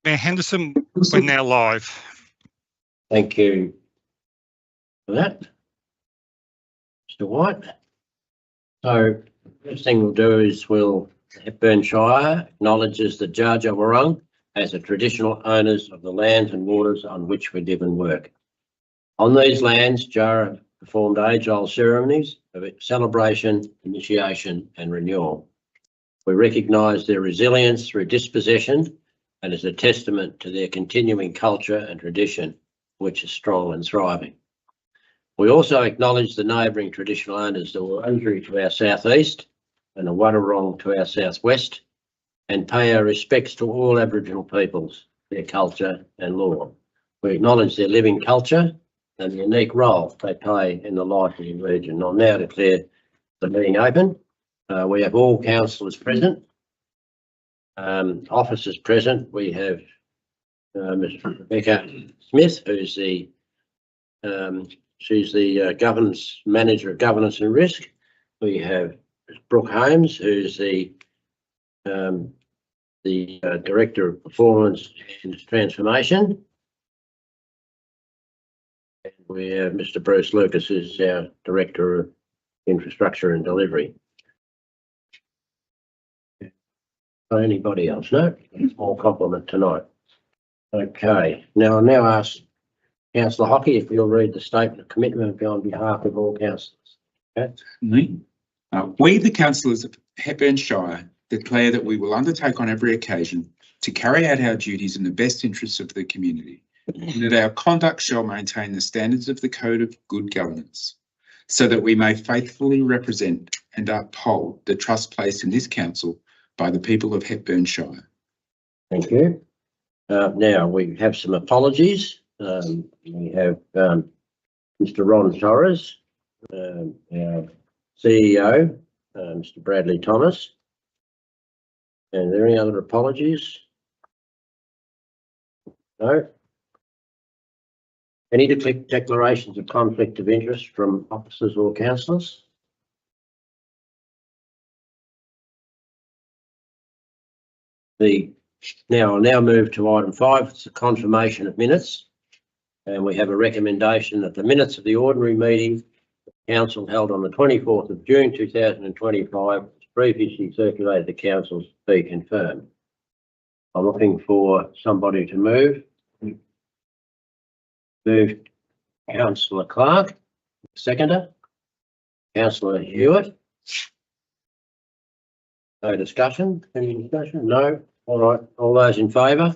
Mayor Henderson, we're now live. Thank you for that, Mr. White. So, first thing we'll do is Hepburn Shire acknowledges the Dja Dja Wurrung as the traditional owners of the lands and waters on which we live and work. On these lands, Dja performed age-old ceremonies of celebration, initiation and renewal. We recognise their resilience through dispossession and as a testament to their continuing culture and tradition, which is strong and thriving. We also acknowledge the neighbouring traditional owners, the Wurundjeri to our southeast and the Wadawurrung to our southwest, and pay our respects to all Aboriginal peoples, their culture and law. We acknowledge their living culture and the unique role they play in the life of the region. I'll now declare the meeting open. We have all councillors present, officers present. We have Ms. Rebecca Smith, who's the she's the governance manager of governance and risk. We have Brooke Holmes, who's the director of performance and transformation. And we have Mr. Bruce Lucas, who's our director of infrastructure and delivery. Anybody else? No, small compliment tonight. Okay, I'll now ask Councillor Hockey if you'll read the statement of commitment on behalf of all councillors. Okay. We, the councillors of Hepburn Shire, declare that we will undertake on every occasion to carry out our duties in the best interests of the community, and that our conduct shall maintain the standards of the Code of Good Governance, so that we may faithfully represent and uphold the trust placed in this council by the people of Hepburn Shire. Thank you. Now we have some apologies. We have Mr. Ron Torres, our CEO, Mr. Bradley Thomas. And are there any other apologies? No. Any declarations of conflict of interest from officers or councillors? I'll now move to item 5. It's the confirmation of minutes. And we have a recommendation that the minutes of the ordinary meeting of council held on the 24th of June 2025, as previously circulated to council, be confirmed. I'm looking for somebody to move. Move Councillor Clark, seconder. Councillor Hewitt. No discussion? Any discussion? No. All right. All those in favour?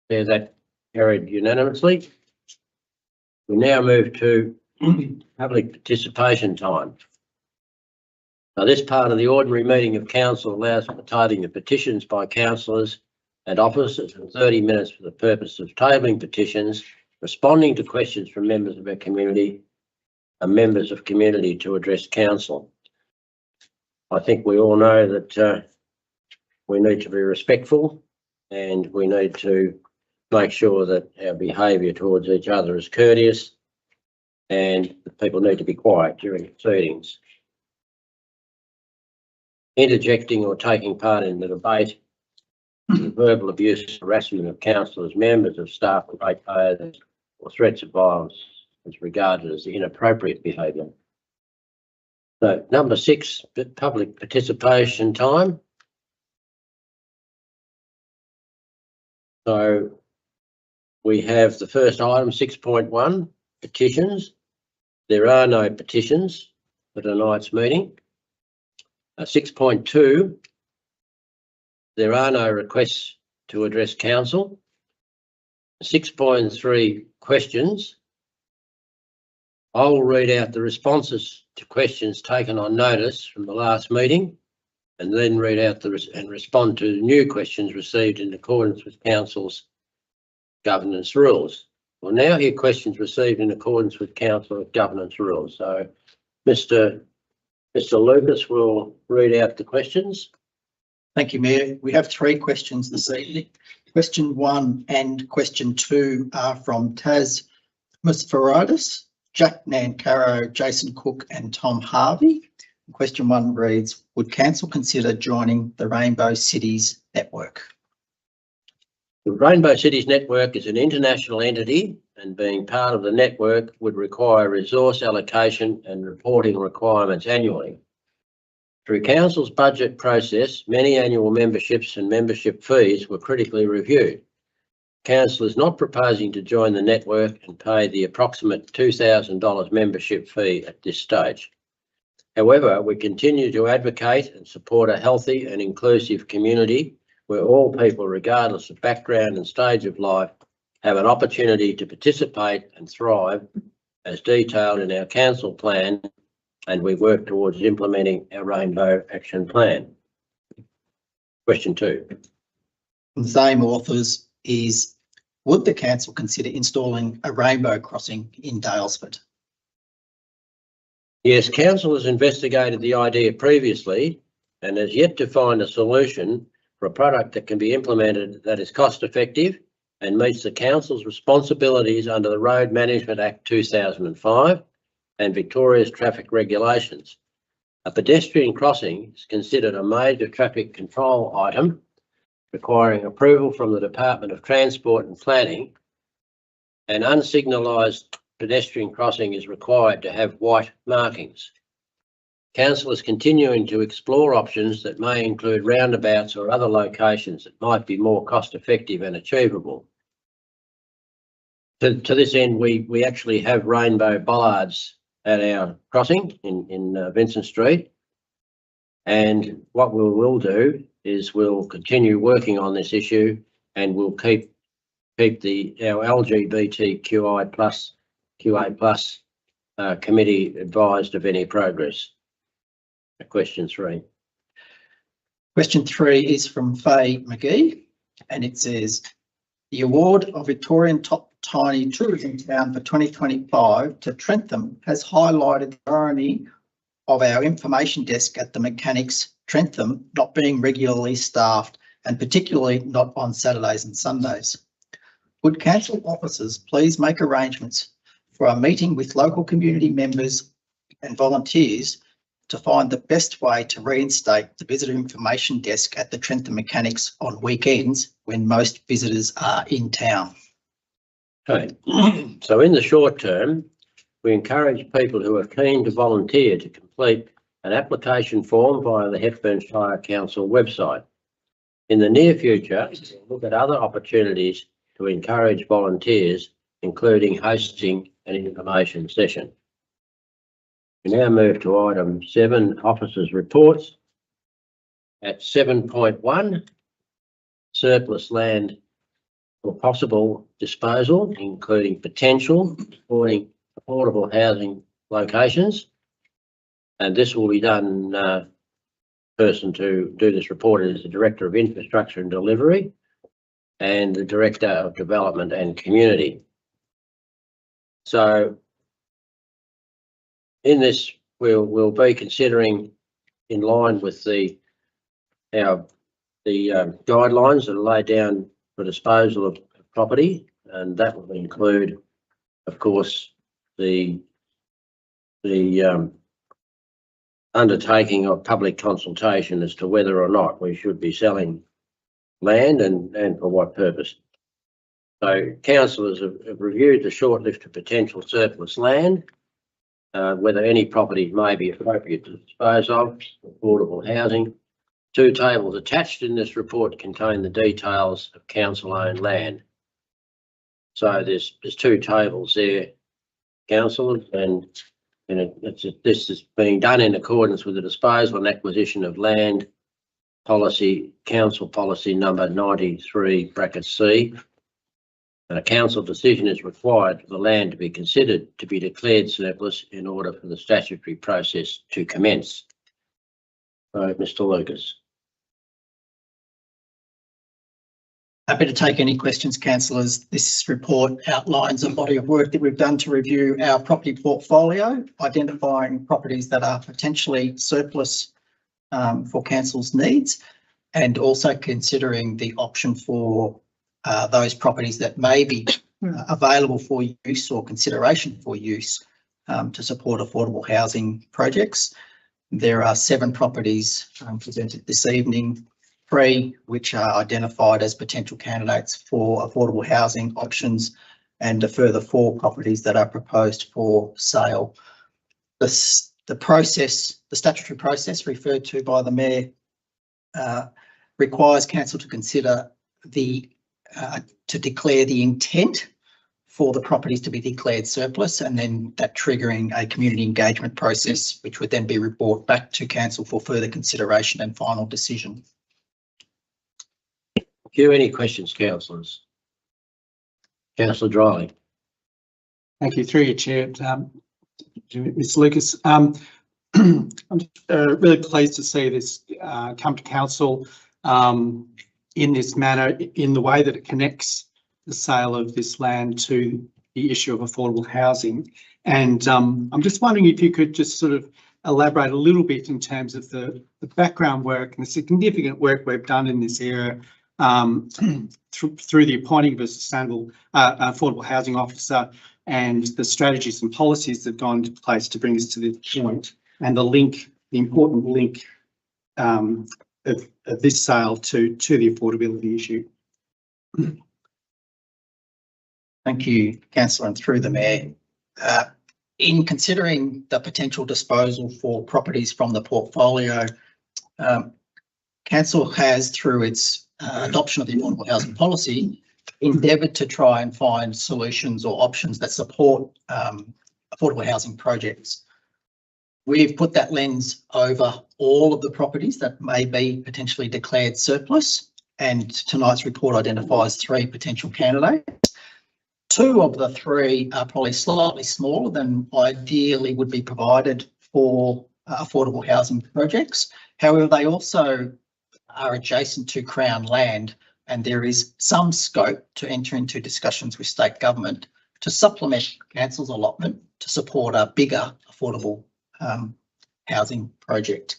There's that carried unanimously. We now move to public participation time. Now, this part of the ordinary meeting of council allows for the tabling of petitions by councillors and officers in 30 minutes for the purpose of tabling petitions, responding to questions from members of our community and members of community to address council. I think we all know that we need to be respectful and we need to make sure that our behaviour towards each other is courteous and that people need to be quiet during proceedings. Interjecting or taking part in the debate, verbal abuse, harassment of councillors, members of staff and ratepayers, or threats of violence is regarded as inappropriate behaviour. So, number 6, public participation time. So, we have the first item, 6.1, petitions. There are no petitions for tonight's meeting. 6.2, there are no requests to address council. 6.3, questions. I will read out the responses to questions taken on notice from the last meeting and then read out and respond to new questions received in accordance with council's governance rules. We'll now hear questions received in accordance with council governance rules. So Mr. Lucas will read out the questions. Thank you, Mayor. We have 3 questions this evening. Question 1 and question 2 are from Taz Musfaradis, Jack Nancaro, Jason Cook and Tom Harvey. Question 1 reads, would council consider joining the Rainbow Cities network? The Rainbow Cities Network is an international entity, and being part of the network would require resource allocation and reporting requirements annually. Through Council's budget process, many annual memberships and membership fees were critically reviewed. Council is not proposing to join the network and pay the approximate $2,000 membership fee at this stage. However, we continue to advocate and support a healthy and inclusive community where all people, regardless of background and stage of life, have an opportunity to participate and thrive as detailed in our council plan, and we work towards implementing our Rainbow Action Plan. Question 2. The same authors is, would the council consider installing a rainbow crossing in Dalesford? Yes, Council has investigated the idea previously and has yet to find a solution for a product that can be implemented that is cost effective and meets the Council's responsibilities under the Road Management Act 2005 and Victoria's traffic regulations. A pedestrian crossing is considered a major traffic control item requiring approval from the Department of Transport and Planning. An unsignalised pedestrian crossing is required to have white markings. Council is continuing to explore options that may include roundabouts or other locations that might be more cost effective and achievable. To this end, we actually have rainbow bollards at our crossing in Vincent Street. And what we will do is we'll continue working on this issue, and we'll keep our LGBTQI plus QA plus committee advised of any progress. Question 3. Question 3 is from Faye McGee, and it says, the award of Victorian Top Tiny Tourism Town for 2025 to Trentham has highlighted the irony of our information desk at the Mechanics Trentham not being regularly staffed, and particularly not on Saturdays and Sundays. Would council officers please make arrangements for a meeting with local community members and volunteers to find the best way to reinstate the visitor information desk at the Trentham Mechanics on weekends when most visitors are in town? Okay, so in the short term, we encourage people who are keen to volunteer to complete an application form via the Hepburn Shire Council website. In the near future, we'll look at other opportunities to encourage volunteers, including hosting an information session. We now move to item 7, officers' reports. At 7.1, surplus land for possible disposal, including potential supporting affordable housing locations. And this will be done, person to do this report is the Director of Infrastructure and Delivery and the Director of Development and Community. So in this, we'll be considering, in line with the guidelines that are laid down for disposal of property, and that will include, of course, the undertaking of public consultation as to whether or not we should be selling land and for what purpose. So councillors have reviewed the short list of potential surplus land, whether any properties may be appropriate to dispose of, affordable housing. 2 tables attached in this report contain the details of council-owned land. So there's 2 tables there, councillors, and this is being done in accordance with the disposal and acquisition of land policy, council policy number 93(c). And a council decision is required for the land to be considered to be declared surplus in order for the statutory process to commence. So, Mr. Lucas. Happy to take any questions, councillors. This report outlines a body of work that we've done to review our property portfolio, identifying properties that are potentially surplus for council's needs, and also considering the option for those properties that may be available for use or consideration for use to support affordable housing projects. There are 7 properties presented this evening 3 which are identified as potential candidates for affordable housing options, and a further 4 properties that are proposed for sale. The process, the statutory process referred to by the Mayor, requires council to consider to declare the intent for the properties to be declared surplus, and then that triggering a community engagement process, which would then be reported back to council for further consideration and final decision. Thank you. Any questions, councillors? Councillor Dryling. Thank you. Through your chair, Ms. Lucas. I'm just, really pleased to see this come to council in this manner, in the way that it connects the sale of this land to the issue of affordable housing. And I'm just wondering if you could just sort of elaborate a little bit in terms of the background work and the significant work we've done in this area through the appointing of a sustainable affordable housing officer, and the strategies and policies that have gone into place to bring us to this point, and the important link of this sale to the affordability issue. Thank you, councillor, and through the Mayor. In considering the potential disposal for properties from the portfolio, council has, through its adoption of the affordable housing policy, endeavoured to try and find solutions or options that support affordable housing projects. We've put that lens over all of the properties that may be potentially declared surplus, and tonight's report identifies 3 potential candidates. 2 of the 3 are probably slightly smaller than ideally would be provided for affordable housing projects. However, they also are adjacent to Crown land, and there is some scope to enter into discussions with state government to supplement council's allotment to support a bigger affordable housing project.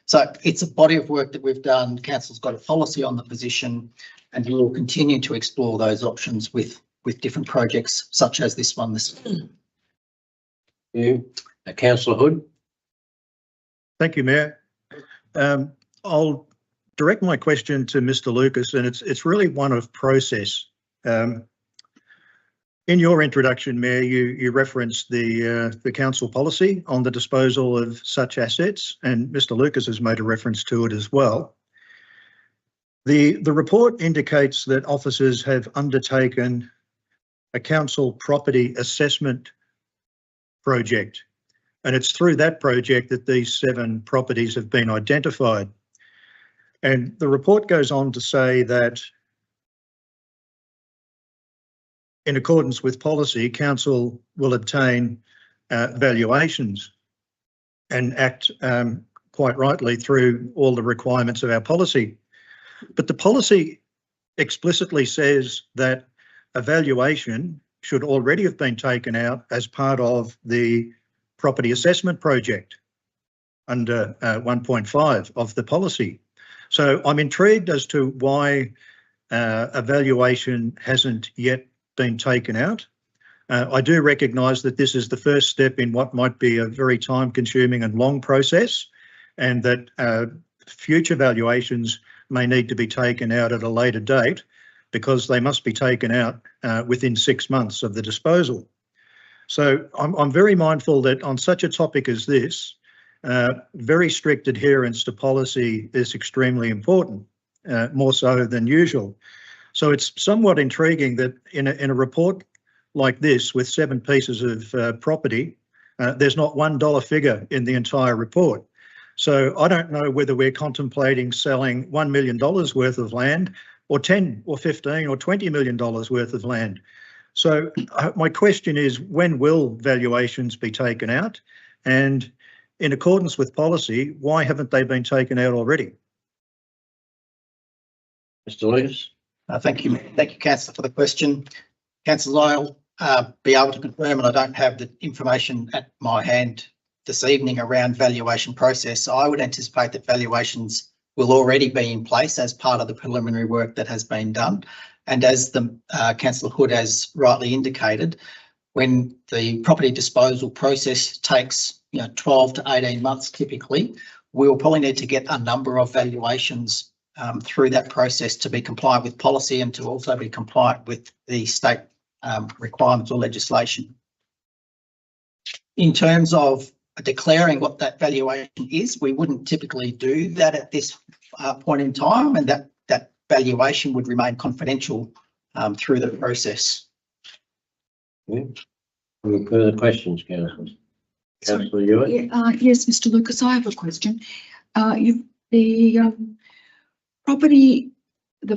So it's a body of work that we've done. Council's got a policy on the position, and we will continue to explore those options with different projects such as this one. Thank you. Councillor Hood. Thank you, Mayor. I'll direct my question to Mr. Lucas, and it's really one of process. In your introduction, Mayor, you referenced the council policy on the disposal of such assets, and Mr. Lucas has made a reference to it as well. The report indicates that officers have undertaken a council property assessment project, and it's through that project that these 7 properties have been identified. And the report goes on to say that in accordance with policy, council will obtain valuations and act quite rightly through all the requirements of our policy. But the policy explicitly says that a valuation should already have been taken out as part of the property assessment project under 1.5 of the policy. So I'm intrigued as to why a valuation hasn't yet been taken out. I do recognise that this is the first step in what might be a very time-consuming and long process, and that future valuations may need to be taken out at a later date, because they must be taken out within 6 months of the disposal. So I'm very mindful that on such a topic as this, very strict adherence to policy is extremely important, more so than usual. So it's somewhat intriguing that in a report like this with 7 pieces of property, there's not $1 figure in the entire report. So I don't know whether we're contemplating selling $1 million worth of land, or 10 or 15 or $20 million worth of land. So my question is, when will valuations be taken out? And in accordance with policy, why haven't they been taken out already? Mr. Lucas. Thank you, councillor, for the question. Councillor, I'll be able to confirm, and I don't have the information at my hand this evening around valuation process. I would anticipate that valuations will already be in place as part of the preliminary work that has been done. And as the Councillor Hood has rightly indicated, when the property disposal process takes 12 to 18 months typically, we'll probably need to get a number of valuations through that process to be compliant with policy and to also be compliant with the state requirements or legislation. In terms of declaring what that valuation is, we wouldn't typically do that at this point in time, and that valuation would remain confidential through the process. Any further questions, councillors? Councillor Ewart? Yes, Mr. Lucas, I have a question. The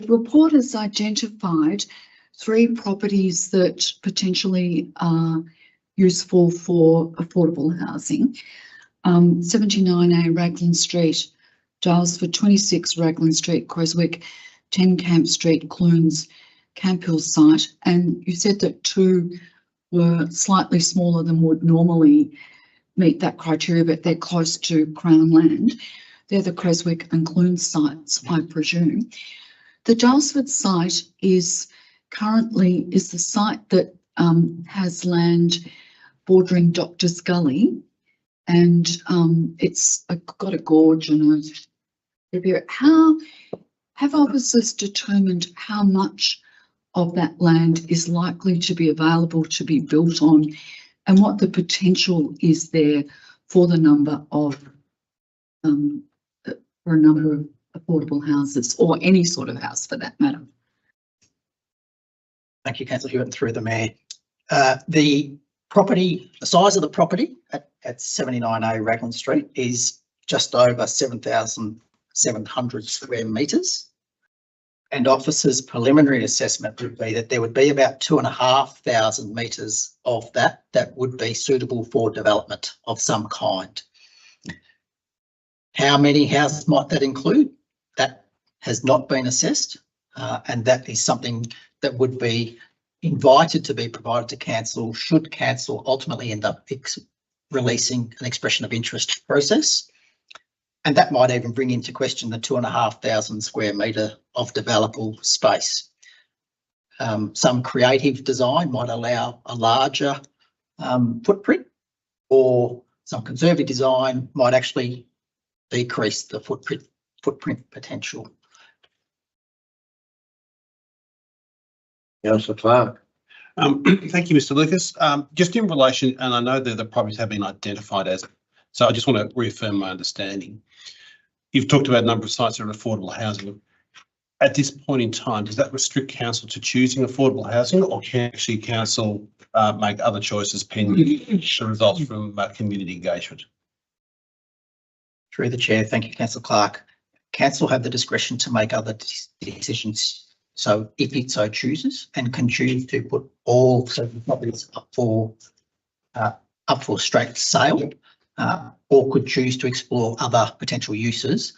report has identified 3 properties that potentially are useful for affordable housing. 79A Raglan Street, Dalesford, 26 Raglan Street, Creswick, 10 Camp Street, Clunes, Camp Hill site. And you said that 2 were slightly smaller than would normally meet that criteria, but they're close to Crown land. They're the Creswick and Clunes sites, I presume. The Dalesford site is the site that has land bordering Doctor's Gully, and it's got a gorge and a river. How have officers determined how much of that land is likely to be available to be built on, and what the potential is there for the number of affordable houses, or any sort of house for that matter? Thank you, Councillor Hewitt, and through the Mayor. The size of the property at 79A Raglan Street is just over 7,700 square metres, and officers' preliminary assessment would be that there would be about 2,500 metres of that would be suitable for development of some kind. How many houses might that include? That has not been assessed, and that is something that would be invited to be provided to council should council ultimately end up releasing an expression of interest process. And that might even bring into question the 2,500 square metre of developable space. Some creative design might allow a larger footprint, or some conservative design might actually decrease the footprint potential. Councillor Clark? Thank you, Mr. Lucas. Just in relation, and I know that the properties have been identified as, so I just want to reaffirm my understanding. You've talked about a number of sites that are affordable housing. At this point in time, does that restrict council to choosing affordable housing, or can actually council make other choices pending the results from community engagement? Through the Chair, thank you, Councillor Clark. Council have the discretion to make other decisions. So if it so chooses, and can choose to put all certain properties up for straight sale, or could choose to explore other potential uses.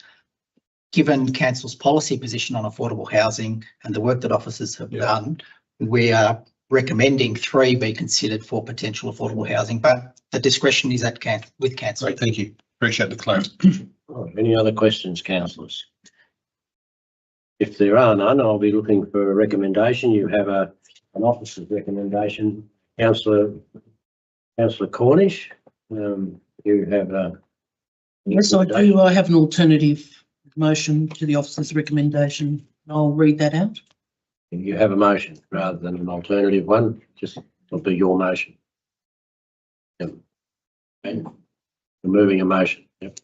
Given council's policy position on affordable housing and the work that officers have done, we are recommending 3 be considered for potential affordable housing, but the discretion is with council. Great, thank you. Appreciate the clarity. Any other questions, councillors? If there are none, I'll be looking for a recommendation. You have an officer's recommendation. Councillor Cornish, you have a... Yes, I do. I have an alternative motion to the officer's recommendation. I'll read that out. You have a motion rather than an alternative one, just it'll be your motion. Yep. And removing a motion. Yep.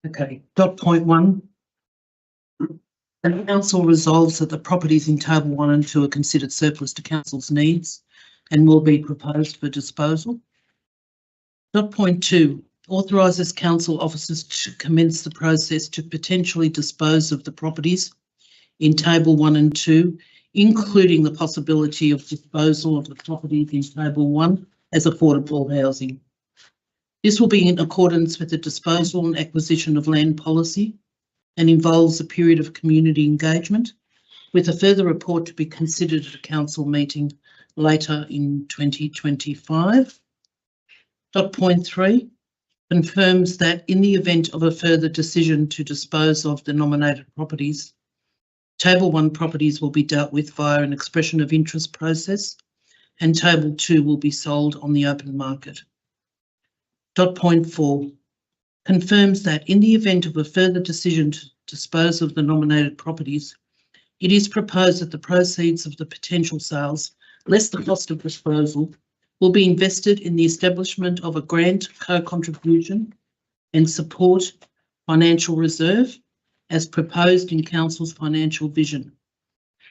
Okay. Dot point 1. The council resolves that the properties in table 1 and 2 are considered surplus to council's needs and will be proposed for disposal. Dot point 2. Authorises council officers to commence the process to potentially dispose of the properties in table 1 and 2, including the possibility of disposal of the properties in table 1 as affordable housing. This will be in accordance with the disposal and acquisition of land policy and involves a period of community engagement, with a further report to be considered at a council meeting later in 2025. Dot point 3 confirms that in the event of a further decision to dispose of the nominated properties, table 1 properties will be dealt with via an expression of interest process, and table 2 will be sold on the open market. Dot point 4 confirms that in the event of a further decision dispose of the nominated properties, it is proposed that the proceeds of the potential sales, less the cost of disposal, will be invested in the establishment of a grant co-contribution and support financial reserve as proposed in Council's financial vision,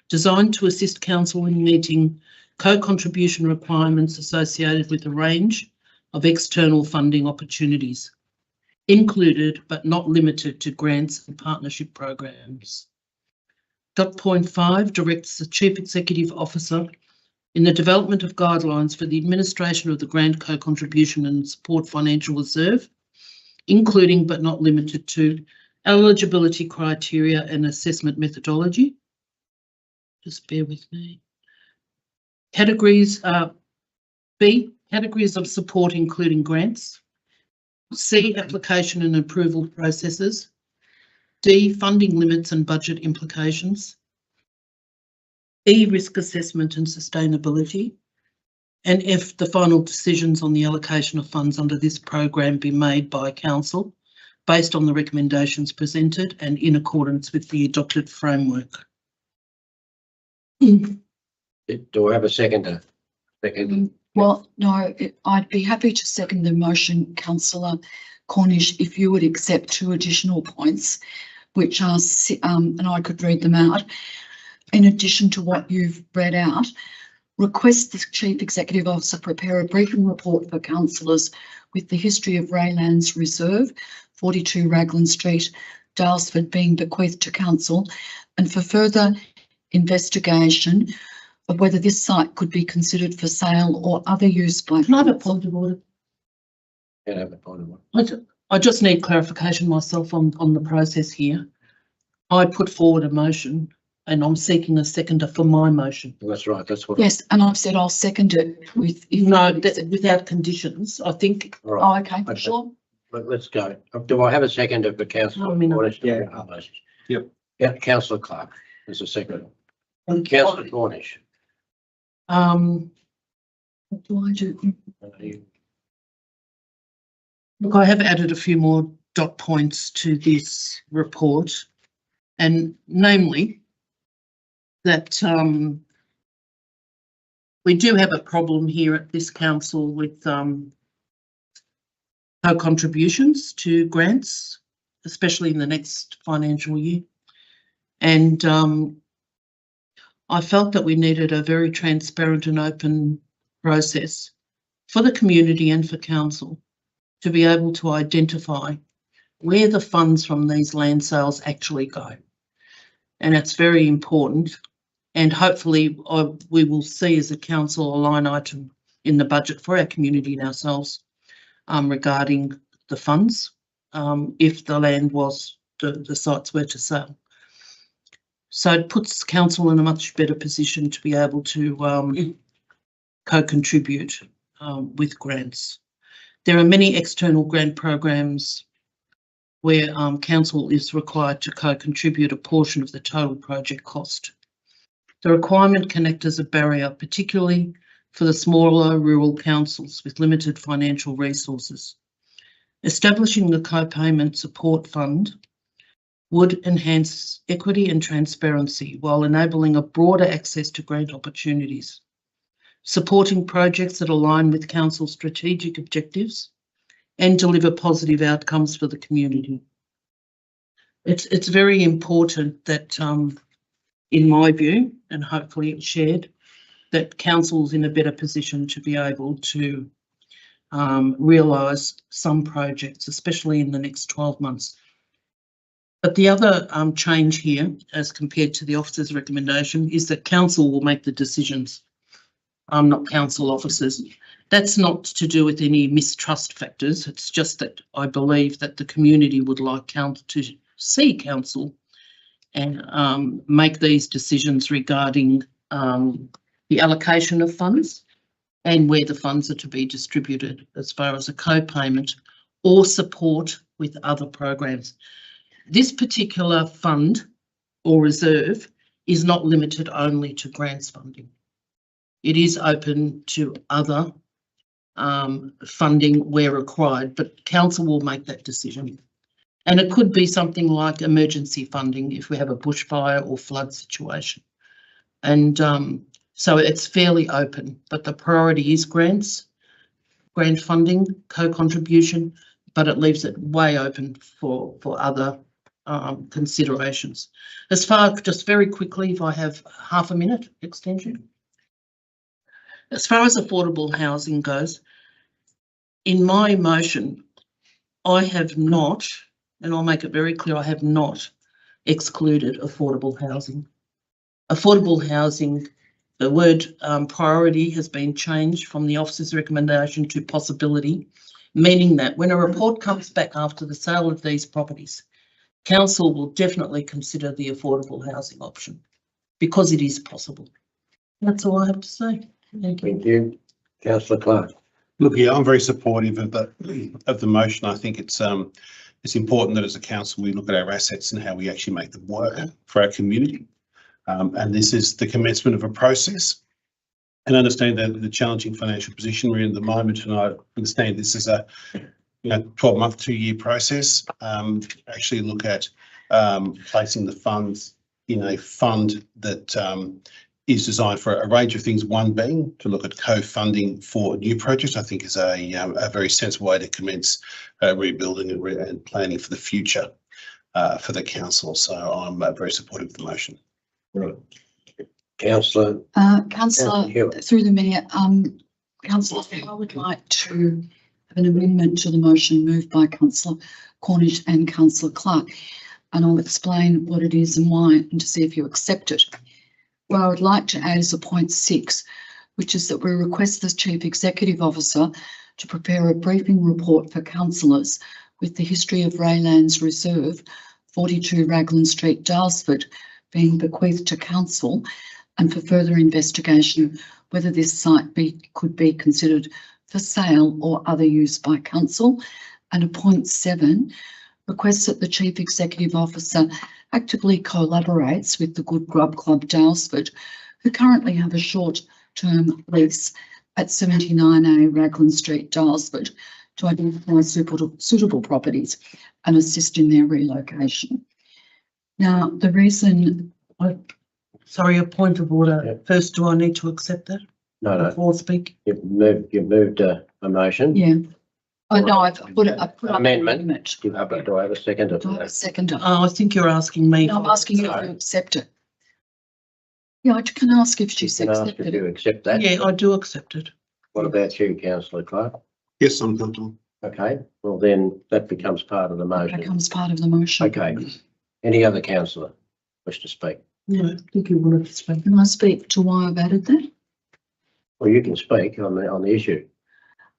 designed to assist Council in meeting co-contribution requirements associated with a range of external funding opportunities, included but not limited to grants and partnership programs. Point 5 directs the Chief Executive Officer in the development of guidelines for the administration of the grant co-contribution and support financial reserve, including but not limited to eligibility criteria and assessment methodology. Just bear with me. Categories B, categories of support including grants. C, application and approval processes. D, funding limits and budget implications. E, risk assessment and sustainability. And F, the final decisions on the allocation of funds under this program be made by Council based on the recommendations presented and in accordance with the adopted framework. Do I have a seconder? Second. Well, no, I'd be happy to second the motion, Councillor Cornish, if you would accept 2 additional points, which are, and I could read them out. In addition to what you've read out, request the Chief Executive Officer prepare a briefing report for councillors with the history of Raylands Reserve, 42 Raglan Street, Dalesford, being bequeathed to Council, and for further investigation of whether this site could be considered for sale or other use by. Can I have a point of order? Can I have a point of order? I just need clarification myself on the process here. I put forward a motion and I'm seeking a seconder for my motion. That's right. That's what. Yes, and I've said I'll second it with. Without conditions, I think. All right. Oh, okay, sure. Let's go. Do I have a seconder for Councillor Cornish? Yeah. Yep. Yeah, Councillor Clark is a seconder. Councillor Cornish. What do I do? Look, I have added a few more dot points to this report, and namely that we do have a problem here at this council with co-contributions to grants, especially in the next financial year. And I felt that we needed a very transparent and open process for the community and for council to be able to identify where the funds from these land sales actually go. And it's very important. And hopefully we will see as a council a line item in the budget for our community and ourselves regarding the funds if the land was, the sites were to sell. So it puts council in a much better position to be able to co-contribute with grants. There are many external grant programs where council is required to co-contribute a portion of the total project cost. The requirement can act as a barrier, particularly for the smaller rural councils with limited financial resources. Establishing the co-payment support fund would enhance equity and transparency while enabling a broader access to grant opportunities, supporting projects that align with council's strategic objectives and deliver positive outcomes for the community. It's very important that, in my view, and hopefully it's shared, that council's in a better position to be able to realise some projects, especially in the next 12 months. But the other change here, as compared to the officer's recommendation, is that council will make the decisions, not council officers. That's not to do with any mistrust factors. It's just that I believe that the community would like council to see council and make these decisions regarding the allocation of funds and where the funds are to be distributed as far as a co-payment or support with other programs. This particular fund or reserve is not limited only to grants funding. It is open to other funding where required, but council will make that decision. And it could be something like emergency funding if we have a bushfire or flood situation. And so it's fairly open, but the priority is grants, grant funding, co-contribution, but it leaves it way open for other considerations. As far, just very quickly, if I have half a minute extension. As far as affordable housing goes, in my motion, I have not, and I'll make it very clear, I have not excluded affordable housing. Affordable housing, the word priority has been changed from the officer's recommendation to possibility, meaning that when a report comes back after the sale of these properties, council will definitely consider the affordable housing option because it is possible. That's all I have to say. Thank you. Thank you. Councillor Clark. Look, yeah, I'm very supportive of the motion. I think it's important that as a council we look at our assets and how we actually make them work for our community. And this is the commencement of a process. And understand that the challenging financial position we're in at the moment, and I understand this is a 12-month, 2-year process. Actually look at placing the funds in a fund that is designed for a range of things. One being to look at co-funding for new projects. I think is a very sensible way to commence rebuilding and planning for the future for the council. So I'm very supportive of the motion. Right. Councillor. Councillor, Hewitt. through the mayor, Councillor, I would like to have an amendment to the motion moved by Councillor Cornish and Councillor Clark, and I'll explain what it is and why, and to see if you accept it. What I would like to add is a point 6, which is that we request the Chief Executive Officer to prepare a briefing report for councillors with the history of Raylands Reserve, 42 Raglan Street, Daylesford, being bequeathed to council, and for further investigation whether this site could be considered for sale or other use by council. And a point 7, requests that the Chief Executive Officer actively collaborates with the Good Grub Club Daylesford, who currently have a short-term lease at 79A Raglan Street, Daylesford, to identify suitable properties and assist in their relocation. Now, the reason... Sorry, a point of order. Yep. First, do I need to accept that No, no. before speak? You've moved a motion. Yeah. Oh, no, I've put up an Amendment. amendment. Do I have a second? Do I have a second? Oh, I think you're asking me. No, I'm asking you if you accept it. Yeah, I can ask if she's Can I ask accepted if it. you accept that? Yeah, I do accept it. What about you, Councillor Clark? Yes, I'm comfortable. Okay, well then that becomes part of the That motion. becomes part of the motion. Okay, any other councillor wish to speak? No, I think you wanted to speak. Can I speak to why I've added that? Well, you can speak on the issue,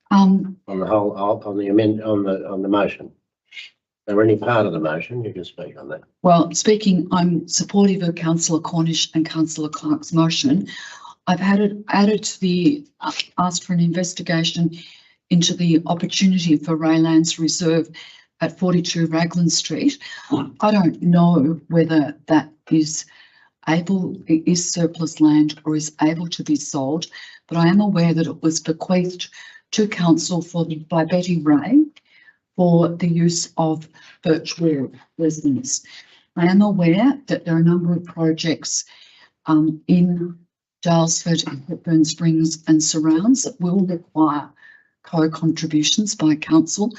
on the whole, on the motion. Or any part of the motion, you can speak on that. Well, I'm supportive of Councillor Cornish and Councillor Clark's motion. I've added to the asked for an investigation into the opportunity for Raylands Reserve at 42 Raglan Street. I don't know whether that is surplus land or is able to be sold, but I am aware that it was bequeathed to council by Betty Ray for the use of Birchwood residents. I am aware that there are a number of projects in Daylesford and Hepburn Springs and surrounds that will require co-contributions by council,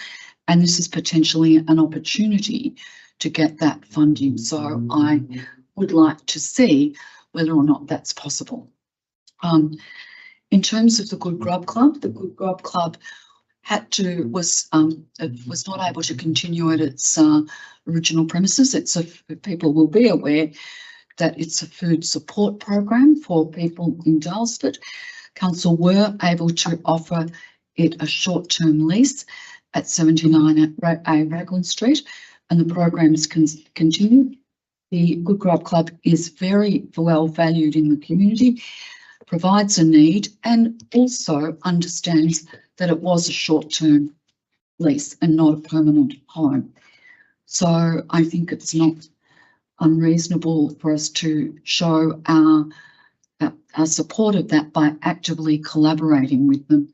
and this is potentially an opportunity to get that funding. So I would like to see whether or not that's possible. In terms of the Good Grub Club, the Good Grub Club was not able to continue at its original premises. People will be aware that it's a food support program for people in Daylesford. Council were able to offer it a short-term lease at 79 Raglan Street, and the program is continued. The Good Grub Club is very well valued in the community, provides a need, and also understands that it was a short-term lease and not a permanent home. So I think it's not unreasonable for us to show our support of that by actively collaborating with them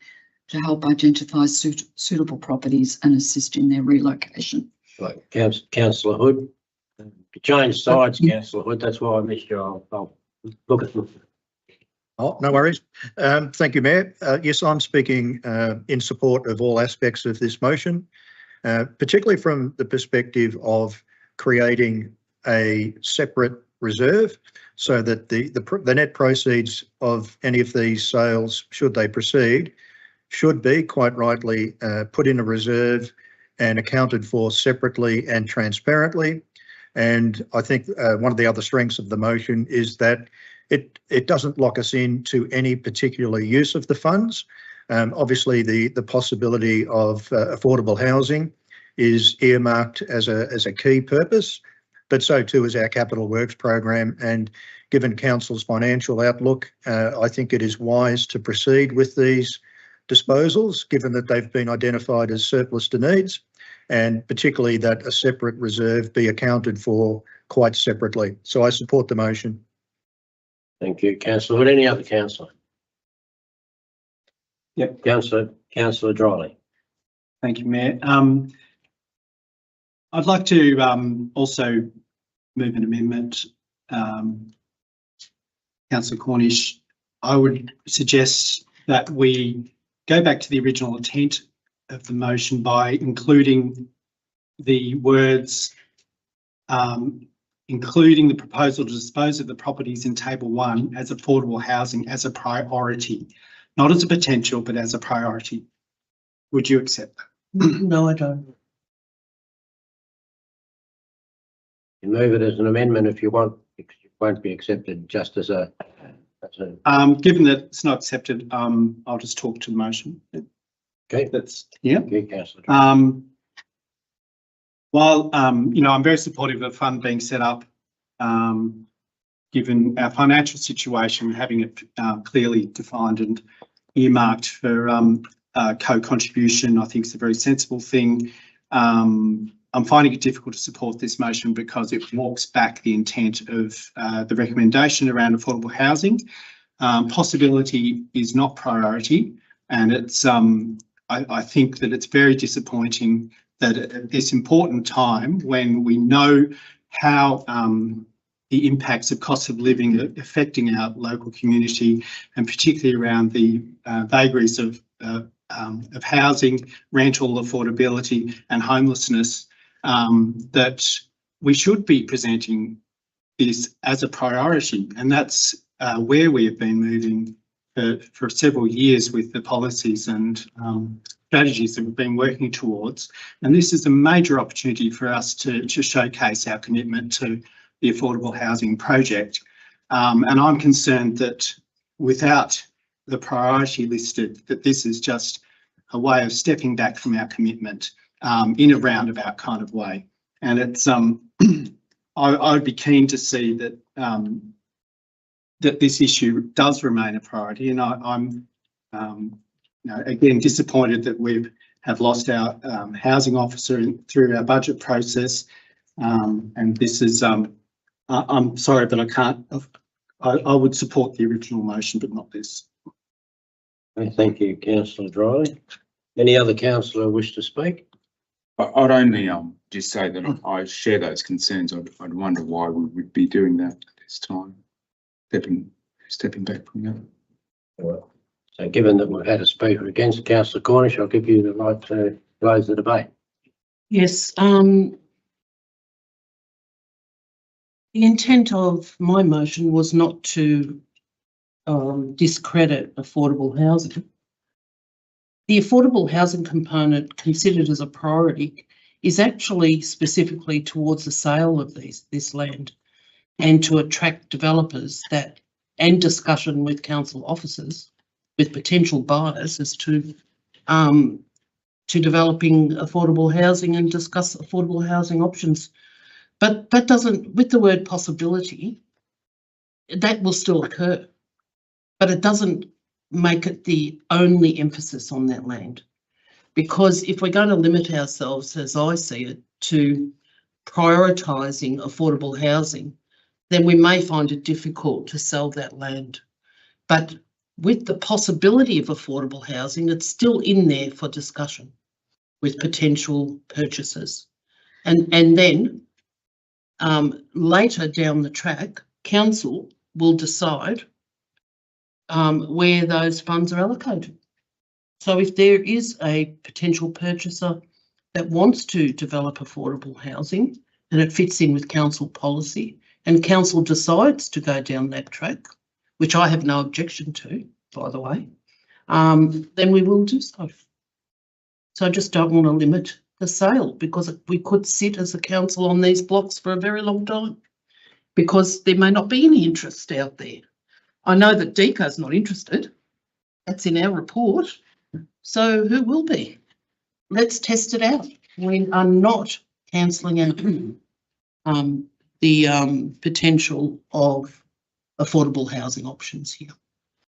to help identify suitable properties and assist in their relocation. Right, councillor Hood. You changed sides, councillor Hood, that's why I missed you. I'll look at them. Oh, no worries. Thank you, Mayor. Yes, I'm speaking in support of all aspects of this motion, particularly from the perspective of creating a separate reserve so that the net proceeds of any of these sales, should they proceed, should be quite rightly put in a reserve and accounted for separately and transparently. And I think one of the other strengths of the motion is that it doesn't lock us into any particular use of the funds. Obviously, the possibility of affordable housing is earmarked as a key purpose, but so too is our capital works program. And given council's financial outlook, I think it is wise to proceed with these disposals, given that they've been identified as surplus to needs, and particularly that a separate reserve be accounted for quite separately. So I support the motion. Thank you, councillor Hood. Any other councillor? Yep. Councillor Dryly. Thank you, Mayor. I'd like to also move an amendment. Councillor Cornish, I would suggest that we go back to the original intent of the motion by including the words, including the proposal to dispose of the properties in table 1 as affordable housing as a priority, not as a potential, but as a priority. Would you accept that? No, I don't. You move it as an amendment if you want. It won't be accepted just as a. Given that it's not accepted, I'll just talk to the motion. Okay. That's, yeah. Okay, councillor Dryly. While, I'm very supportive of a fund being set up, given our financial situation, having it clearly defined and earmarked for co-contribution, I think is a very sensible thing. I'm finding it difficult to support this motion because it walks back the intent of the recommendation around affordable housing. Possibility is not priority, and it's I think that it's very disappointing that at this important time, when we know how the impacts of cost of living are affecting our local community, and particularly around the vagaries of housing, rental affordability and homelessness, that we should be presenting this as a priority. And that's where we have been moving for several years with the policies and strategies that we've been working towards. And this is a major opportunity for us to showcase our commitment to the affordable housing project. And I'm concerned that without the priority listed, that this is just a way of stepping back from our commitment in a roundabout kind of way. And it's I would be keen to see that that this issue does remain a priority, and I'm again disappointed that we have lost our housing officer through our budget process, and this is I'm sorry, but I can't. I would support the original motion, but not this. Thank you, councillor Dryly. Any other councillor wish to speak? I'd only just say that I share those concerns. I'd wonder why we would be doing that at this time, stepping back from that. Well, so given that we've had a speaker against, councillor Cornish, I'll give you the right to close the debate. Yes. The intent of my motion was not to discredit affordable housing. The affordable housing component considered as a priority is actually specifically towards the sale of this land, and to attract developers that, and discussion with council officers, with potential buyers as to developing affordable housing and discuss affordable housing options. But that doesn't, with the word possibility, that will still occur, but it doesn't make it the only emphasis on that land. Because if we're going to limit ourselves, as I see it, to prioritising affordable housing, then we may find it difficult to sell that land. But with the possibility of affordable housing, it's still in there for discussion with potential purchasers. And then later down the track, council will decide where those funds are allocated. So if there is a potential purchaser that wants to develop affordable housing and it fits in with council policy and council decides to go down that track, which I have no objection to, by the way, then we will do so. So I just don't want to limit the sale because we could sit as a council on these blocks for a very long time because there may not be any interest out there. I know that DECO's not interested. That's in our report. So who will be? Let's test it out. We are not cancelling out the potential of affordable housing options here.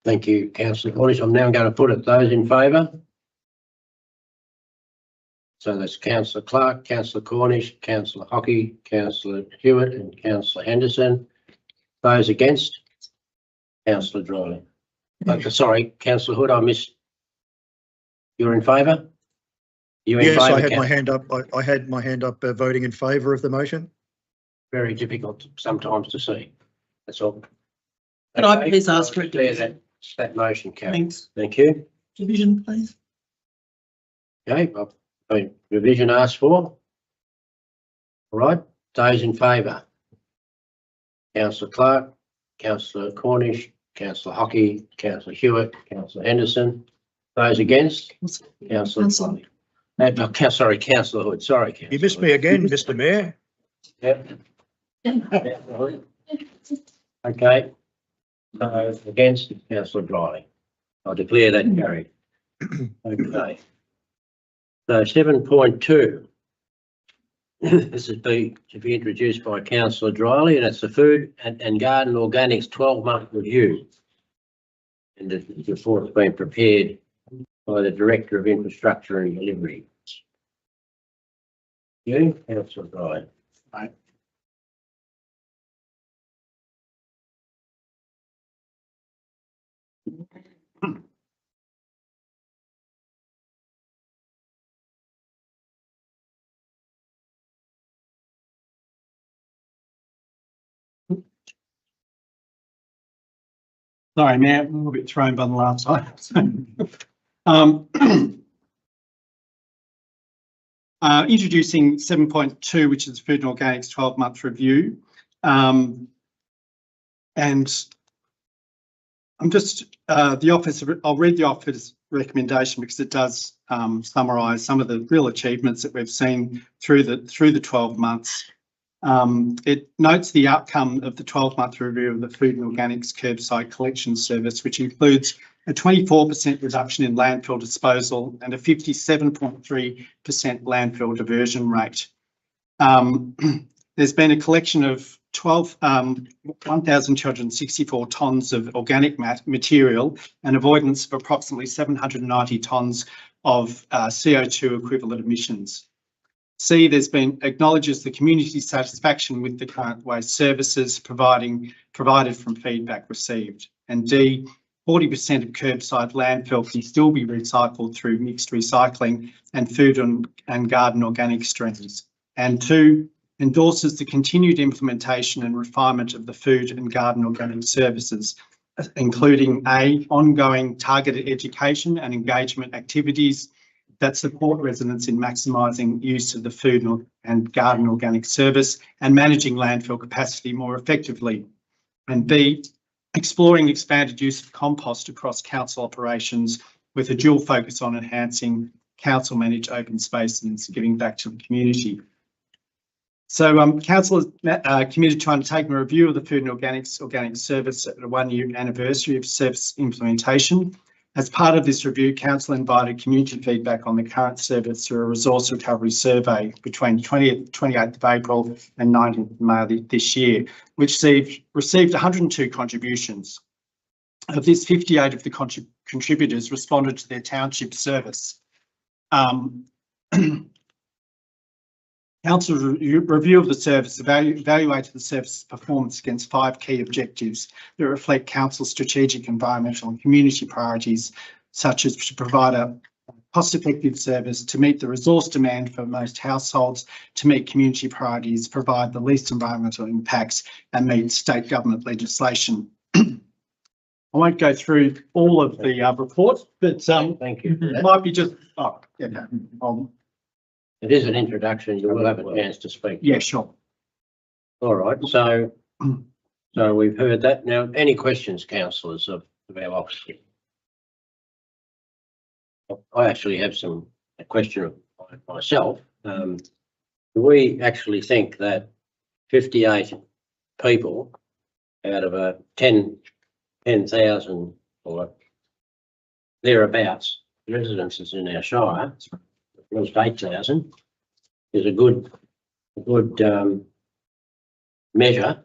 Thank you, councillor Cornish. I'm now going to put it those in favour. So that's councillor Clark, councillor Cornish, councillor Hockey, councillor Hewitt and councillor Henderson. Those against? Councillor Dryley. Sorry, councillor Hood, I missed. You're in favour? You in Yes, favour? I had my hand up. I had my hand up voting in favour of the motion. Very difficult sometimes to see. That's all. Could I please ask for a declare division? that motion carried. Thanks. Thank you. Division, please. Okay, revision asked for. All right, those in favour. Councillor Clark, councillor Cornish, councillor Hockey, councillor Hewitt, councillor Henderson. Those against? Councillor. Sorry, councillor Hood. Sorry, councillor. You missed me again, Mr Mayor. Yep. Okay. Those against? Councillor Dryley. I declare that carried. Okay. So 7.2. This is to be introduced by councillor Dryley, and it's the Food and Garden Organics 12-month review. And the report's been prepared by the Director of Infrastructure and Delivery. You, councillor Dryley. Right. Sorry, Mayor, I'm a little bit thrown by the last item. Introducing 7.2, which is Food and Organics 12-month review. And I'm just, I'll read the office recommendation because it does summarise some of the real achievements that we've seen through the 12 months. It notes the outcome of the 12-month review of the Food and Organics curbside collection service, which includes a 24% reduction in landfill disposal and a 57.3% landfill diversion rate. There's been a collection of 1,264 tonnes of organic material and avoidance of approximately 790 tonnes of CO2 equivalent emissions. C, there's been acknowledges the community satisfaction with the current waste services provided from feedback received. And D, 40% of curbside landfill can still be recycled through mixed recycling and food and garden organic streams. And 2, endorses the continued implementation and refinement of the food and garden organic services, including A, ongoing targeted education and engagement activities that support residents in maximising use of the food and garden organic service and managing landfill capacity more effectively. And B, exploring expanded use of compost across council operations with a dual focus on enhancing council managed open space and giving back to the community. So council is committed to undertaking a review of the food and organic service at the 1-year anniversary of service implementation. As part of this review, council invited community feedback on the current service through a resource recovery survey between 28th of April and 19th of May this year, which received 102 contributions. Of this, 58 of the contributors responded to their township service. Council's review of the service evaluated the service's performance against 5 key objectives that reflect council's strategic, environmental and community priorities, such as to provide a cost-effective service to meet the resource demand for most households, to meet community priorities, provide the least environmental impacts, and meet state government legislation. I won't go through all of the report, but Thank you. it might be just, oh, yeah, It is an introduction. You will have a chance to speak. yeah, sure. All right, so we've heard that. Now, any questions, councillors, of our officer? I actually have a question of myself. Do we actually think that 58 people out of a 10,000 or thereabouts residences in our shire, at least 8,000, is a good measure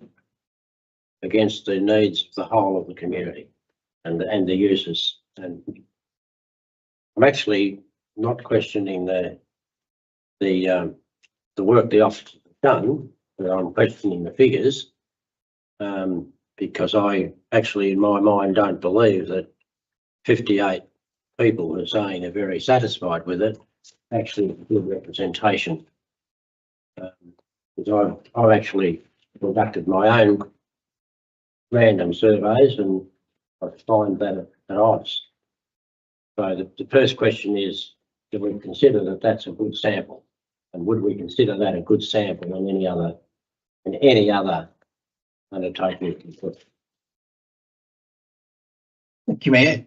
against the needs of the whole of the community and the users? And I'm actually not questioning the work the office has done, but I'm questioning the figures, because I actually, in my mind, don't believe that 58 people who are saying they're very satisfied with it actually have good representation. Because I've actually conducted my own random surveys and I find that at odds. So the first question is, do we consider that that's a good sample? And would we consider that a good sample in any other undertaking? Thank you, Mayor.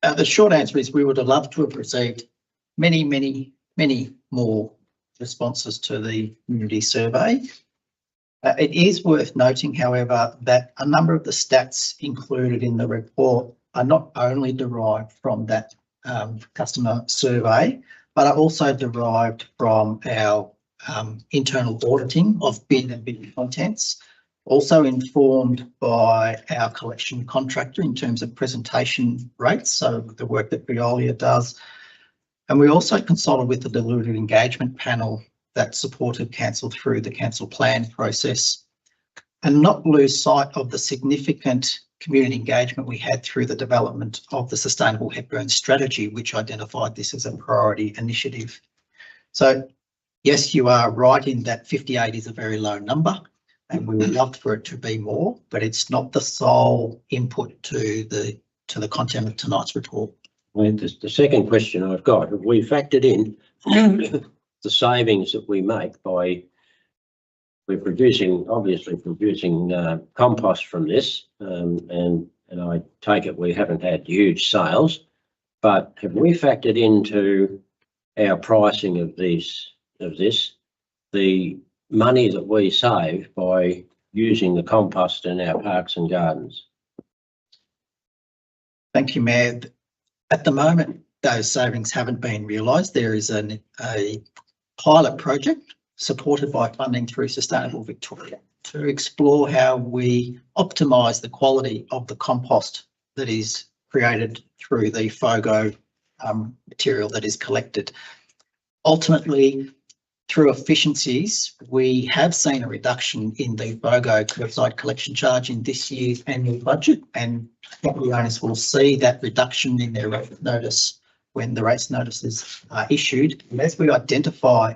The short answer is we would have loved to have received many, many, many more responses to the community survey. It is worth noting, however, that a number of the stats included in the report are not only derived from that customer survey, but are also derived from our internal auditing of bin and bin contents, also informed by our collection contractor in terms of presentation rates, so the work that Veolia does. And we also consulted with the diluted engagement panel that supported council through the council plan process, and not lose sight of the significant community engagement we had through the development of the Sustainable Hepburn Strategy, which identified this as a priority initiative. So yes, you are right in that 58 is a very low number and we would love for it to be more, but it's not the sole input to the content of tonight's report. Well, the second question I've got, have we factored in the savings that we make by obviously producing compost from this, and I take it we haven't had huge sales, but have we factored into our pricing of this the money that we save by using the compost in our parks and gardens? Thank you, Mayor. At the moment, those savings haven't been realised. There is a pilot project supported by funding through Sustainable Victoria to explore how we optimise the quality of the compost that is created through the FOGO material that is collected. Ultimately, through efficiencies, we have seen a reduction in the FOGO curbside collection charge in this year's annual budget, and property owners will see that reduction in their rate notice when the rates notices are issued. And as we identify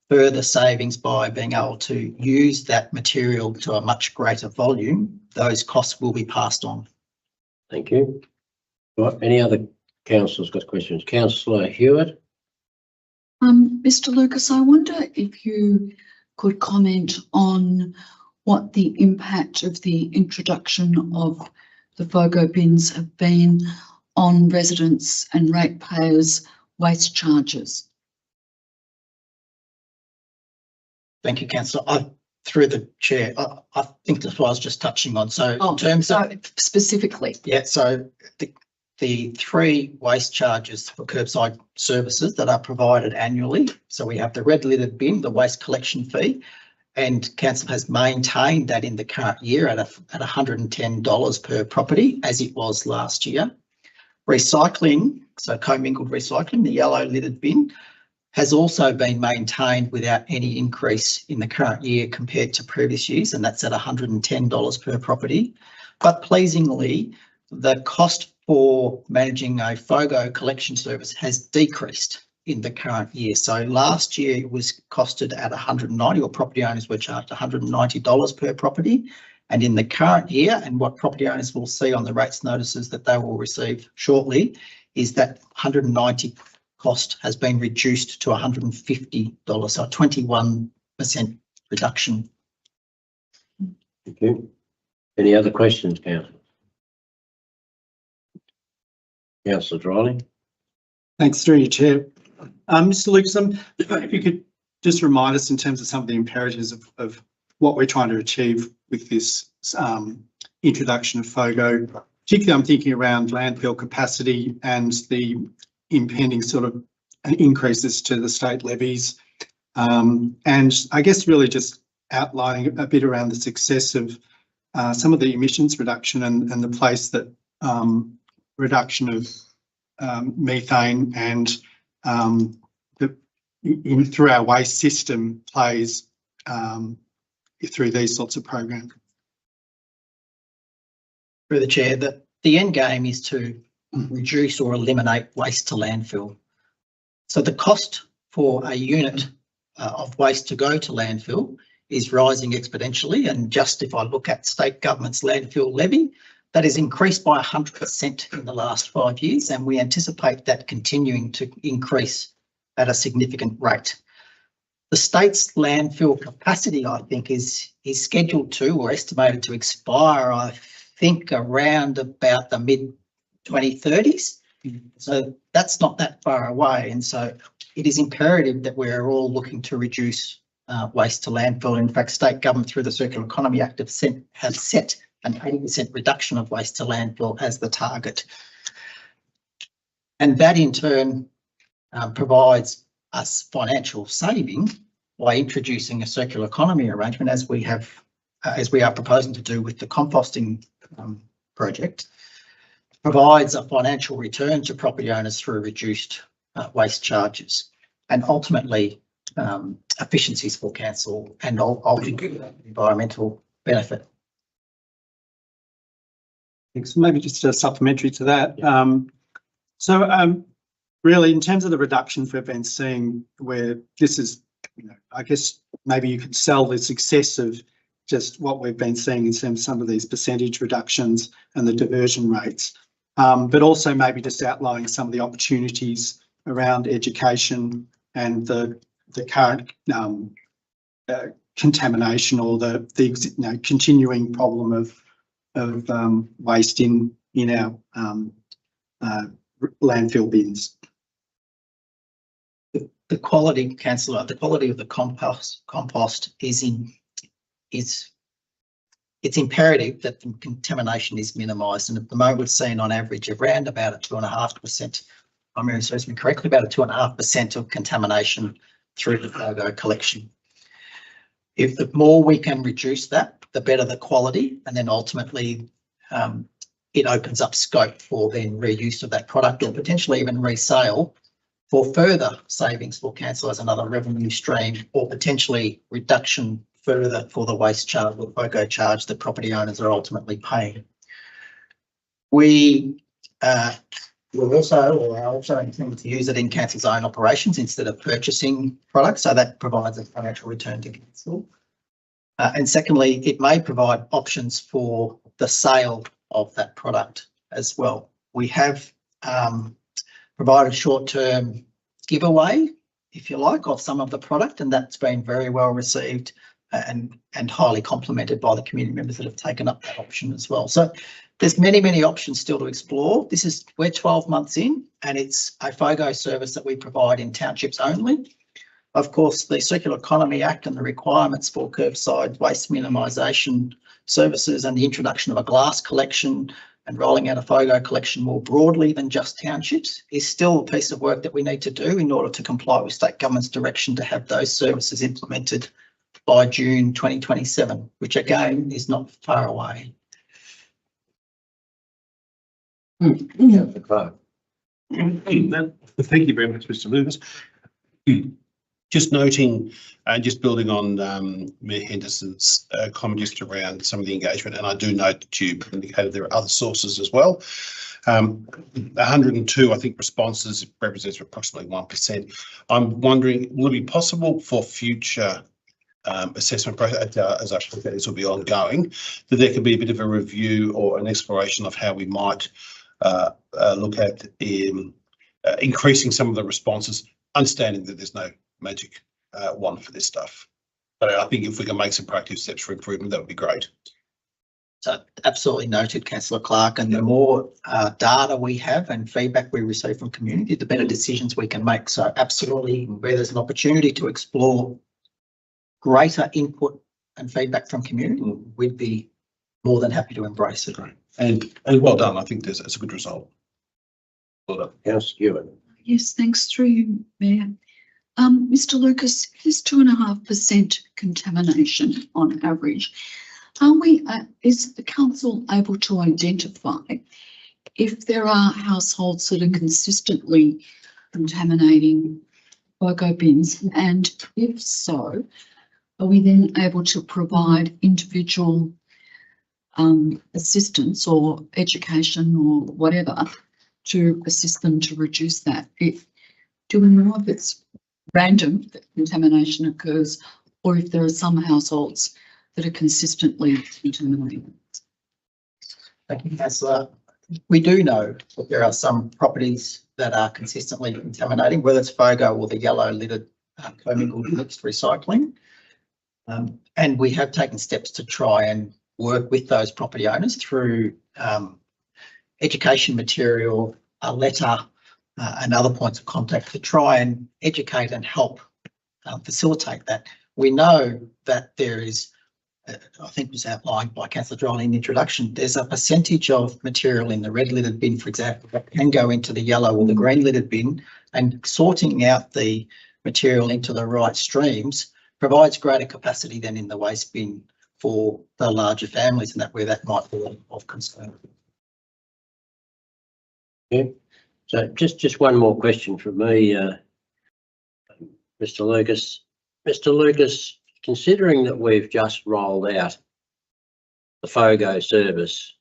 further savings by being able to use that material to a much greater volume, those costs will be passed on. Thank you. Right, any other councillors got questions? Councillor Hewitt? Mr. Lucas, I wonder if you could comment on what the impact of the introduction of the FOGO bins have been on residents and ratepayers' waste charges. Thank you, Councillor. Through the chair, I think that's what I was just touching on. So in terms of specifically, yeah, so the three waste charges for curbside services that are provided annually. So we have the red lidded bin, the waste collection fee, and council has maintained that in the current year at $110 per property, as it was last year. Recycling, so commingled recycling, the yellow lidded bin, has also been maintained without any increase in the current year compared to previous years, and that's at $110 per property. But pleasingly, the cost for managing a FOGO collection service has decreased in the current year. So last year it was costed at 190, or property owners were charged $190 per property. And in the current year, and what property owners will see on the rates notices that they will receive shortly, is that 190 cost has been reduced to $150, so a 21% reduction. Thank you. Any other questions, councillor? Councillor Dryling? Thanks, through you, Chair. Mr. Lucas, if you could just remind us in terms of some of the imperatives of what we're trying to achieve with this introduction of FOGO. Particularly, I'm thinking around landfill capacity and the impending sort of increases to the state levies. And I guess really just outlining a bit around the success of some of the emissions reduction and the place that reduction of methane and through our waste system plays through these sorts of programs. Through the chair, the end game is to reduce or eliminate waste to landfill. So the cost for a unit of waste to go to landfill is rising exponentially. And just if I look at state government's landfill levy, that has increased by 100% in the last 5 years, and we anticipate that continuing to increase at a significant rate. The state's landfill capacity, I think, is scheduled to or estimated to expire, I think, around about the mid-2030s. So that's not that far away. And so it is imperative that we're all looking to reduce waste to landfill. In fact, state government through the Circular Economy Act have set an 80% reduction of waste to landfill as the target. And that in turn provides us financial saving by introducing a circular economy arrangement, as we are proposing to do with the composting project, provides a financial return to property owners through reduced waste charges and ultimately efficiencies for council and ultimately environmental benefit. Thanks. Maybe just a supplementary to that. Really, in terms of the reductions we've been seeing, where this is, I guess maybe you could sell the success of just what we've been seeing in terms of some of these percentage reductions and the diversion rates, but also maybe just outlining some of the opportunities around education and the current contamination or the continuing problem of waste in our landfill bins. The quality, councillor, the quality of the compost is it's imperative that the contamination is minimised, and at the moment we're seeing on average around about a 2.5%. I'm going to serves me correctly, about a 2.5% of contamination through the FOGO collection. If the more we can reduce that, the better the quality, and then ultimately it opens up scope for then reuse of that product or potentially even resale for further savings for council as another revenue stream, or potentially reduction further for the waste charge or FOGO charge that property owners are ultimately paying. We will also intend to use it in council's own operations instead of purchasing products, so that provides a financial return to council. And secondly, it may provide options for the sale of that product as well. We have provided short-term giveaway, if you like, of some of the product, and that's been very well received and highly complimented by the community members that have taken up that option as well. So there's many options still to explore. We're 12 months in, and it's a FOGO service that we provide in townships only. Of course, the Circular Economy Act and the requirements for curbside waste minimisation services and the introduction of a glass collection and rolling out a FOGO collection more broadly than just townships is still a piece of work that we need to do in order to comply with state government's direction to have those services implemented by June 2027, which again is not far away. Councillor Clark. Thank you very much, Mr. Lucas. Just noting and just building on Mayor Henderson's comment just around some of the engagement, and I do note that you indicated there are other sources as well. 102, I think, responses represents approximately 1%. I'm wondering, will it be possible for future assessment process, as I think this will be ongoing, that there could be a bit of a review or an exploration of how we might look at increasing some of the responses, understanding that there's no magic one for this stuff. But I think if we can make some proactive steps for improvement, that would be great. So absolutely noted, Councillor Clark, and the more data we have and feedback we receive from community, the better decisions we can make. So absolutely, where there's an opportunity to explore greater input and feedback from community, we'd be more than happy to embrace it. Great. And well done. I think it's a good result. Well done. Councillor Hewitt. Yes, thanks through you, Mayor. Mr Lucas, is 2.5% contamination on average. Is the council able to identify if there are households that are consistently contaminating FOGO bins, and if so, are we then able to provide individual assistance or education or whatever to assist them to reduce that? Do we know if it's random that contamination occurs, or if there are some households that are consistently contaminating? Thank you, Councillor. We do know that there are some properties that are consistently contaminating, whether it's FOGO or the yellow lidded commingled mixed recycling. And we have taken steps to try and work with those property owners through education material, a letter, and other points of contact to try and educate and help facilitate that. We know that there is, I think it was outlined by Councillor Drolly in the introduction, there's a percentage of material in the red lidded bin, for example, that can go into the yellow or the green lidded bin, and sorting out the material into the right streams provides greater capacity than in the waste bin for the larger families, and where that might be of concern. Yeah. So just one more question from me, Mr Lucas. Mr Lucas, considering that we've just rolled out the FOGO service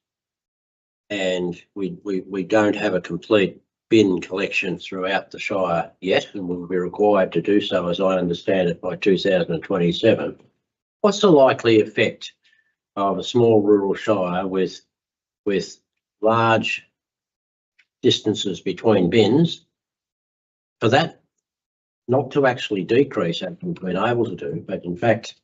and we don't have a complete bin collection throughout the Shire yet, and will be required to do so, as I understand it, by 2027, what's the likely effect of a small rural Shire with large distances between bins for that not to actually decrease, as we've been able to do, but in fact,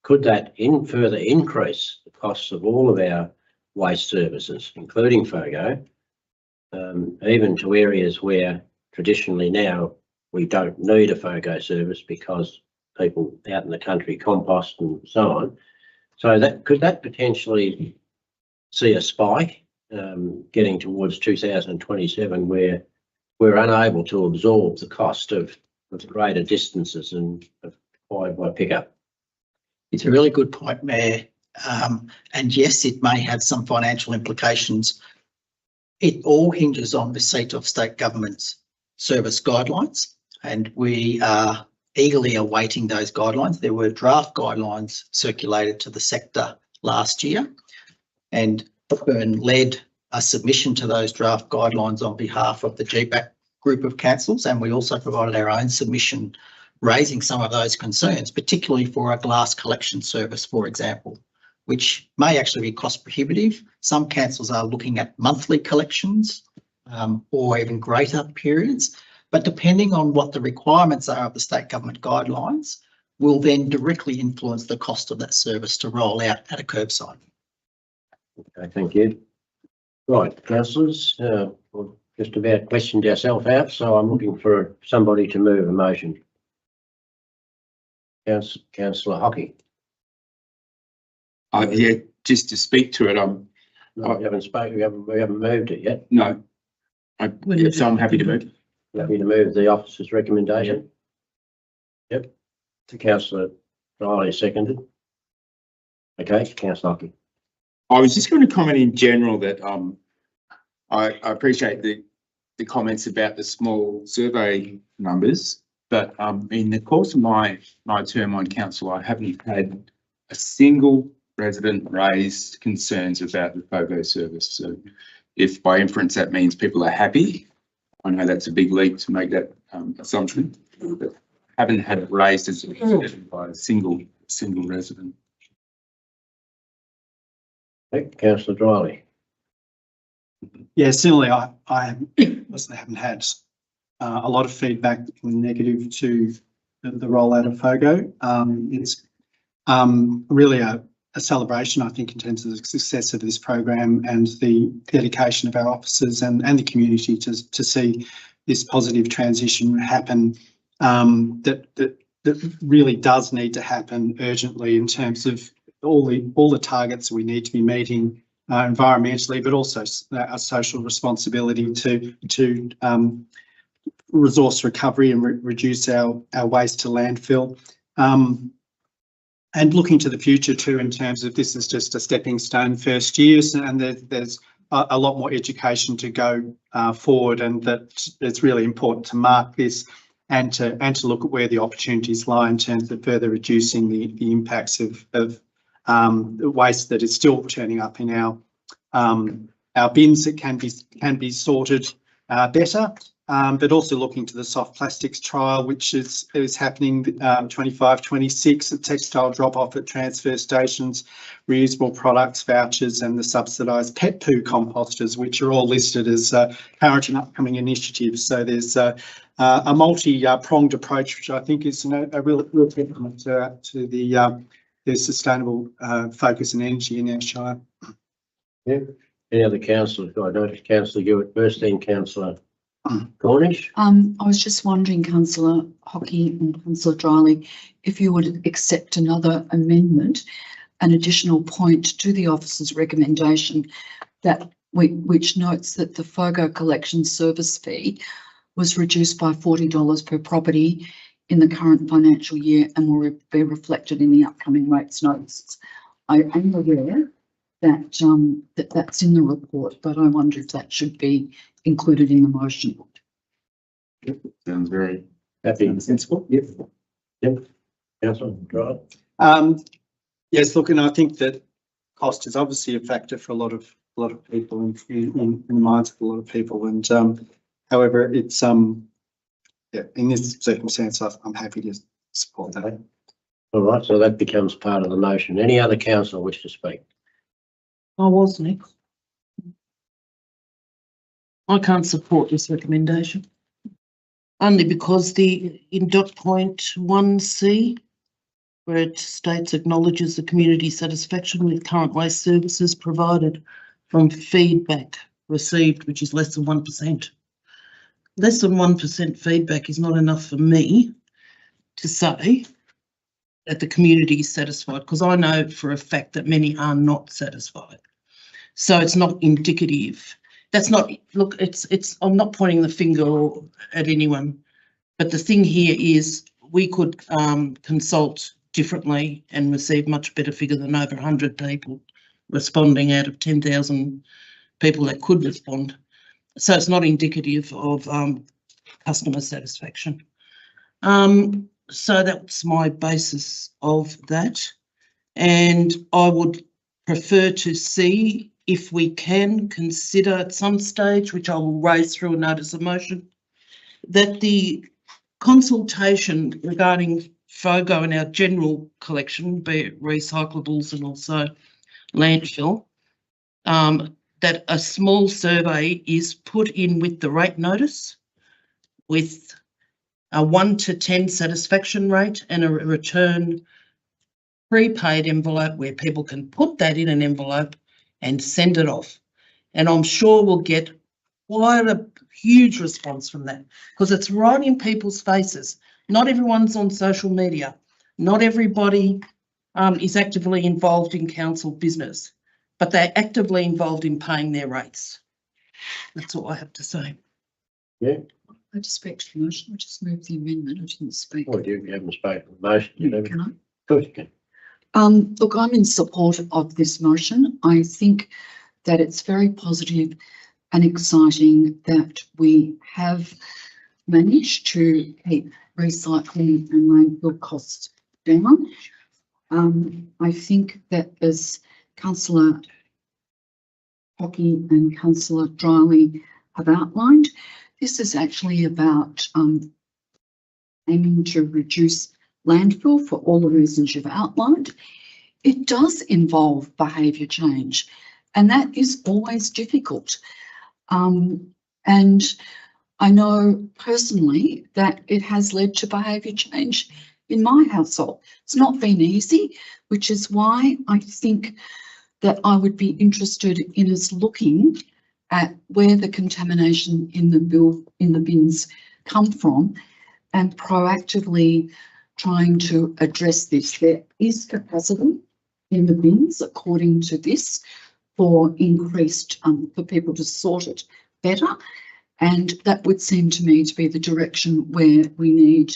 could that further increase the costs of all of our waste services, including FOGO, even to areas where traditionally now we don't need a FOGO service because people out in the country compost and so on. So that could that potentially see a spike getting towards 2027 where we're unable to absorb the cost of greater distances and required by pickup? It's a really good point, Mayor. And yes, it may have some financial implications. It all hinges on receipt of state government's service guidelines, and we are eagerly awaiting those guidelines. There were draft guidelines circulated to the sector last year, and Blackburn led a submission to those draft guidelines on behalf of the GBAC group of councils, and we also provided our own submission raising some of those concerns, particularly for a glass collection service, for example, which may actually be cost prohibitive. Some councils are looking at monthly collections or even greater periods, but depending on what the requirements are of the state government guidelines, will then directly influence the cost of that service to roll out at a curbside. Okay, thank you. Right, councillors, we've just about questioned ourselves out, so I'm looking for somebody to move a motion. Councillor Hockey. Yeah, just to speak to it, No, we haven't spoken. We haven't moved it yet. no. So I'm happy to move. Happy to move the officer's recommendation. Yep. To Councillor Riley, seconded. Okay, Councillor Hockey. I was just going to comment in general that I appreciate the comments about the small survey numbers, But in the course of my term on council, I haven't had a single resident raise concerns about the FOGO service. So if by inference that means people are happy, I know that's a big leap to make that assumption, but haven't had it raised as a concern by a single resident. Councillor Drylie. Yeah, similarly, I personally haven't had a lot of feedback negative to the rollout of FOGO. It's really a celebration, I think, in terms of the success of this program and the dedication of our officers and the community to see this positive transition happen. That really does need to happen urgently in terms of all the targets we need to be meeting environmentally, but also our social responsibility to resource recovery and reduce our waste to landfill. And looking to the future too, in terms of this is just a stepping stone first years, and there's a lot more education to go forward, and that it's really important to mark this and to look at where the opportunities lie in terms of further reducing the impacts of the waste that is still turning up in our bins that can be sorted better. But also looking to the soft plastics trial, which is happening 25-26, a textile drop-off at transfer stations, reusable products, vouchers, and the subsidised pet poo composters, which are all listed as current and upcoming initiatives. So there's a multi-pronged approach, which I think is a real testament to the sustainable focus and energy in our shire. Yeah. Any other councillors? I noticed Councillor Hewitt first, then Councillor Cornish. I was just wondering, Councillor Hockey and Councillor Drylie, if you would accept another amendment, an additional point to the officer's recommendation that which notes that the FOGO collection service fee was reduced by $40 per property in the current financial year and will be reflected in the upcoming rates notices. I am aware that that's in the report, but I wonder if that should be included in the motion. Sounds very Happy. sensible. Yep. Councillor Drylie. Yes, look, and I think that cost is obviously a factor for a lot of people in the minds of a lot of people, and however, it's yeah, in this circumstance, I'm happy to support that. All right, so that becomes part of the motion. Any other councillor wish to speak? I was next. I can't support this recommendation. Only because in dot point 1C, where it states acknowledges the community satisfaction with current waste services provided from feedback received, which is less than 1%. Less than 1% feedback is not enough for me to say that the community is satisfied, because I know for a fact that many are not satisfied. So it's not indicative. That's not, look, I'm not pointing the finger at anyone, but the thing here is we could consult differently and receive much better figure than over 100 people responding out of 10,000 people that could respond. So it's not indicative of customer satisfaction. So that's my basis of that. And I would prefer to see if we can consider at some stage, which I will raise through a notice of motion, that the consultation regarding FOGO and our general collection, be it recyclables and also landfill, that a small survey is put in with the rate notice with a 1 to 10 satisfaction rate and a return prepaid envelope where people can put that in an envelope and send it off. And I'm sure we'll get quite a huge response from that, because it's right in people's faces. Not everyone's on social media. Not everybody is actively involved in council business, but they're actively involved in paying their rates. That's all I have to say. Yeah. I just speak to the motion. I just moved the amendment. I didn't speak. Oh, you haven't spoken. Motion. Can I? Of course you can. Look, I'm in support of this motion. I think that it's very positive and exciting that we have managed to keep recycling and landfill costs down. I think that as Councillor Hockey and Councillor Dryly have outlined, this is actually about aiming to reduce landfill for all the reasons you've outlined. It does involve behaviour change, and that is always difficult. And I know personally that it has led to behaviour change in my household. It's not been easy, which is why I think that I would be interested in us looking at where the contamination in the bins come from and proactively trying to address this. There is capacity in the bins, according to this, for increased, for people to sort it better. And that would seem to me to be the direction where we need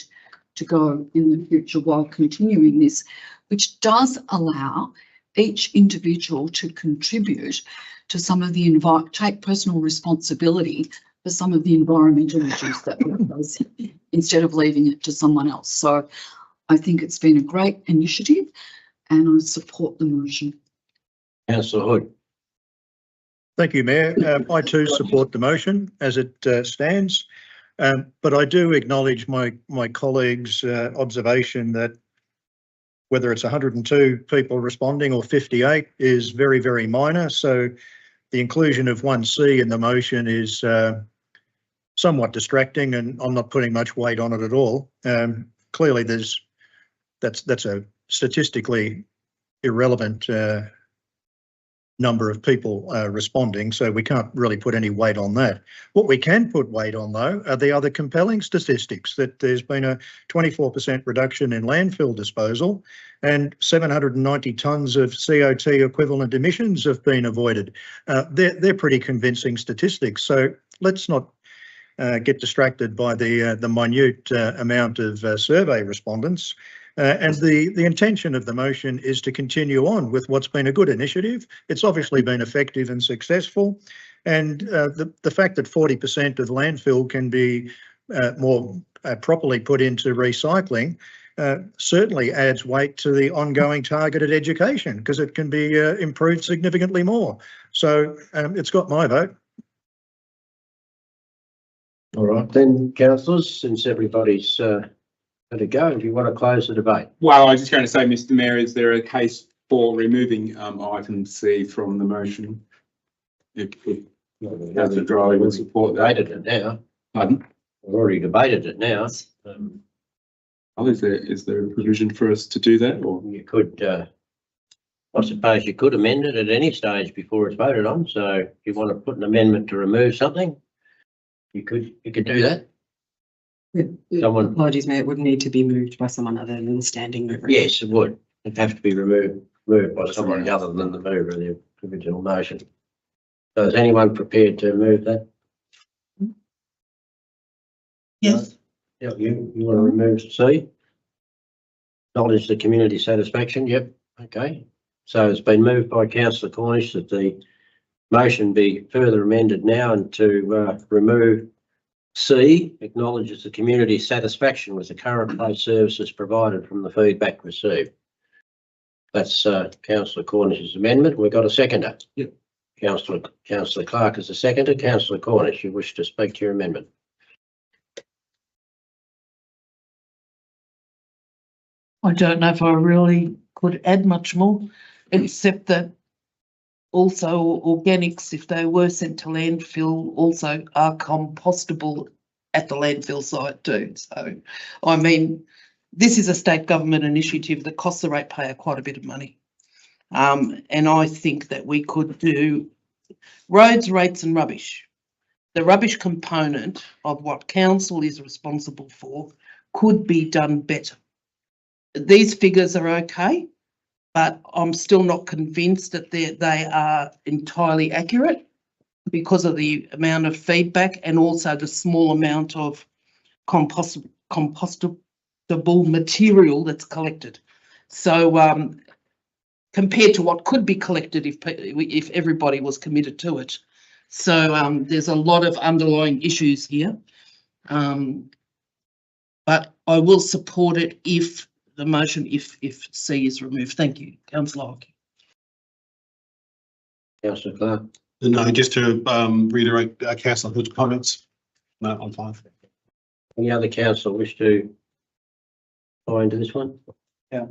to go in the future while continuing this, which does allow each individual to contribute to some of the take personal responsibility for some of the environmental issues that we're facing, instead of leaving it to someone else. So I think it's been a great initiative and I support the motion. Councillor Hood. Thank you, Mayor. I too support the motion as it stands, but I do acknowledge my colleague's observation that whether it's 102 people responding or 58 is very, very minor. So the inclusion of 1C in the motion is somewhat distracting, and I'm not putting much weight on it at all. Clearly, that's a statistically irrelevant number of people responding, so we can't really put any weight on that. What we can put weight on, though, are the other compelling statistics, that there's been a 24% reduction in landfill disposal and 790 tonnes of CO2 equivalent emissions have been avoided. They're pretty convincing statistics, so let's not get distracted by the minute amount of survey respondents. And the intention of the motion is to continue on with what's been a good initiative. It's obviously been effective and successful. And the fact that 40% of landfill can be more properly put into recycling certainly adds weight to the ongoing targeted education, because it can be improved significantly more. So it's got my vote. All right then, councillors, since everybody's to go, if you want to close the debate. Well, I was just going to say, Mr. Mayor, is there a case for removing item C from the motion? If Councillor Dryly will support that. Debated it now. Pardon? We've already debated it now. Oh, is there a provision for us to do that? Or You could, I suppose you could amend it at any stage before it's voted on. So if you want to put an amendment to remove something, you could do that. Someone, Apologies, Mayor, it would need to be moved by someone other than the standing mover. yes, it would. It'd have to be removed by somebody other than the mover of the original motion. So is anyone prepared to move that? Yes. Yeah, you want to remove C? Acknowledge the community satisfaction, yep, okay. So it's been moved by councillor Cornish that the motion be further amended now and to remove C, acknowledges the community satisfaction with the current place services provided from the feedback received. That's councillor Cornish's amendment. We've got a seconder. Yep. Councillor Clark is a seconder. Councillor Cornish, you wish to speak to your amendment? I don't know if I really could add much more, except that also organics, if they were sent to landfill, also are compostable at the landfill site too. So, I mean, this is a state government initiative that costs the ratepayer quite a bit of money. And I think that we could do roads, rates and rubbish. The rubbish component of what council is responsible for could be done better. These figures are okay, but I'm still not convinced that they are entirely accurate because of the amount of feedback and also the small amount of compostable material that's collected. So compared to what could be collected if everybody was committed to it. So there's a lot of underlying issues here. but I will support it if the motion, if C is removed. Thank you, councillor Hockey. Councillor Clark. No, just to reiterate councillor Hood's comments. No, I'm fine. Any other councillor wish to buy into this one? Yeah.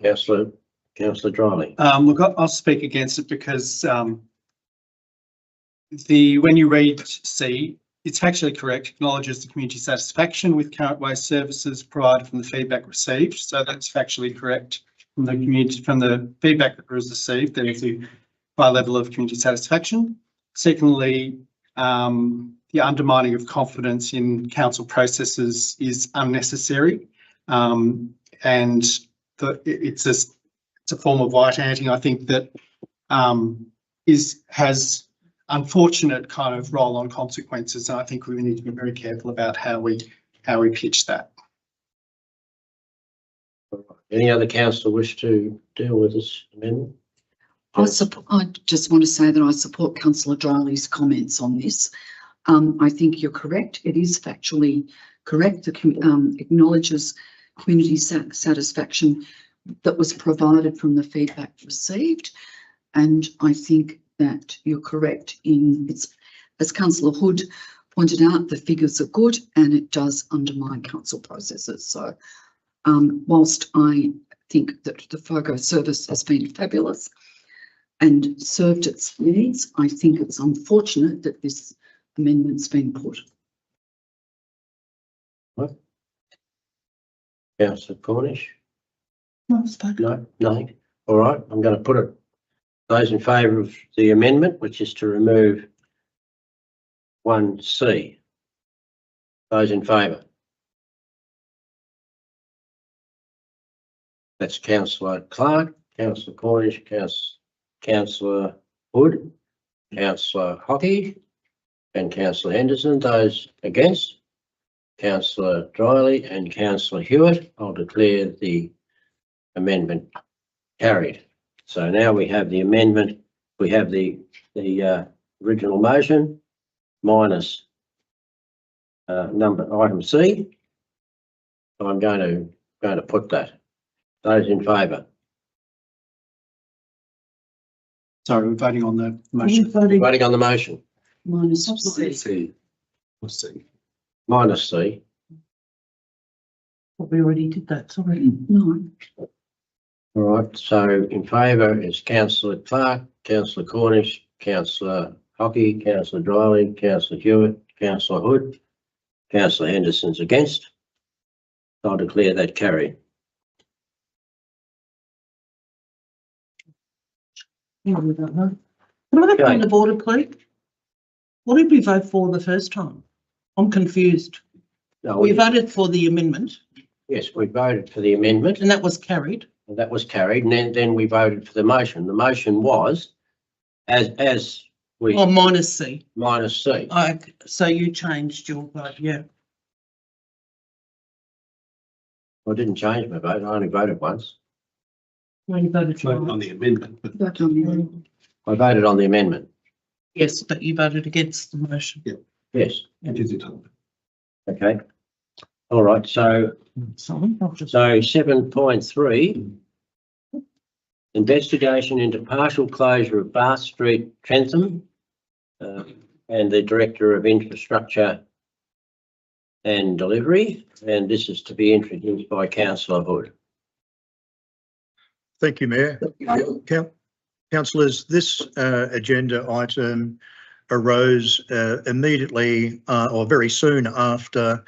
Councillor Dryling. Look, I'll speak against it because when you read C, it's actually correct, acknowledges the community satisfaction with current waste services provided from the feedback received. So that's factually correct from the community, from the feedback that was received. There is a high level of community satisfaction. Secondly, the undermining of confidence in council processes is unnecessary, and it's a form of white anting. I think that has unfortunate kind of roll-on consequences, and I think we need to be very careful about how we pitch that. Any other councillor wish to deal with this amendment? I just want to say that I support Councillor Dryley's comments on this. I think you're correct. It is factually correct. The acknowledges community satisfaction that was provided from the feedback received, and I think that you're correct in it's, as Councillor Hood pointed out, the figures are good and it does undermine council processes. So whilst I think that the FOGO service has been fabulous and served its needs, I think it's unfortunate that this amendment's been put. What? Councillor Cornish? No, spoken. No, nothing. All right, I'm going to put it. Those in favour of the amendment, which is to remove 1C. Those in favour? That's Councillor Clark, Councillor Cornish, Councillor Hood, Councillor Hockey and Councillor Henderson. Those against? Councillor Drylee and Councillor Hewitt. I'll declare the amendment carried. So now we have the amendment. We have the original motion minus item C. So I'm going to put that. Those in favour? Sorry, we're voting on the motion. Voting on the motion. Minus C. C. We'll see. Minus C. We already did that, sorry. No. All right, so in favour is Councillor Clark, Councillor Cornish, Councillor Hockey, Councillor Drylee, Councillor Hewitt, Councillor Hood, Councillor Henderson's against. I'll declare that carried. Yeah, we don't know. Can I have a point of order, please? What did we vote for the first time? I'm confused. No, We voted for the amendment yes, we voted for the amendment and that was carried. and that was carried, and then we voted for the motion. The motion was as we Oh, minus C. minus C. So you changed your vote, yeah. I didn't change my vote. I only voted once. Well, you voted Vote on the amendment, but Vote on the amendment. I voted on the amendment. Yes, but you voted against the motion. Yes. it is it. Okay. All right. So Sorry, I'll just. 7.3, investigation into partial closure of Bath Street, Trentham, and the Director of Infrastructure and Delivery. And this is to be introduced by Councillor Hood. Thank you, Mayor. Councillors, this agenda item arose immediately or very soon after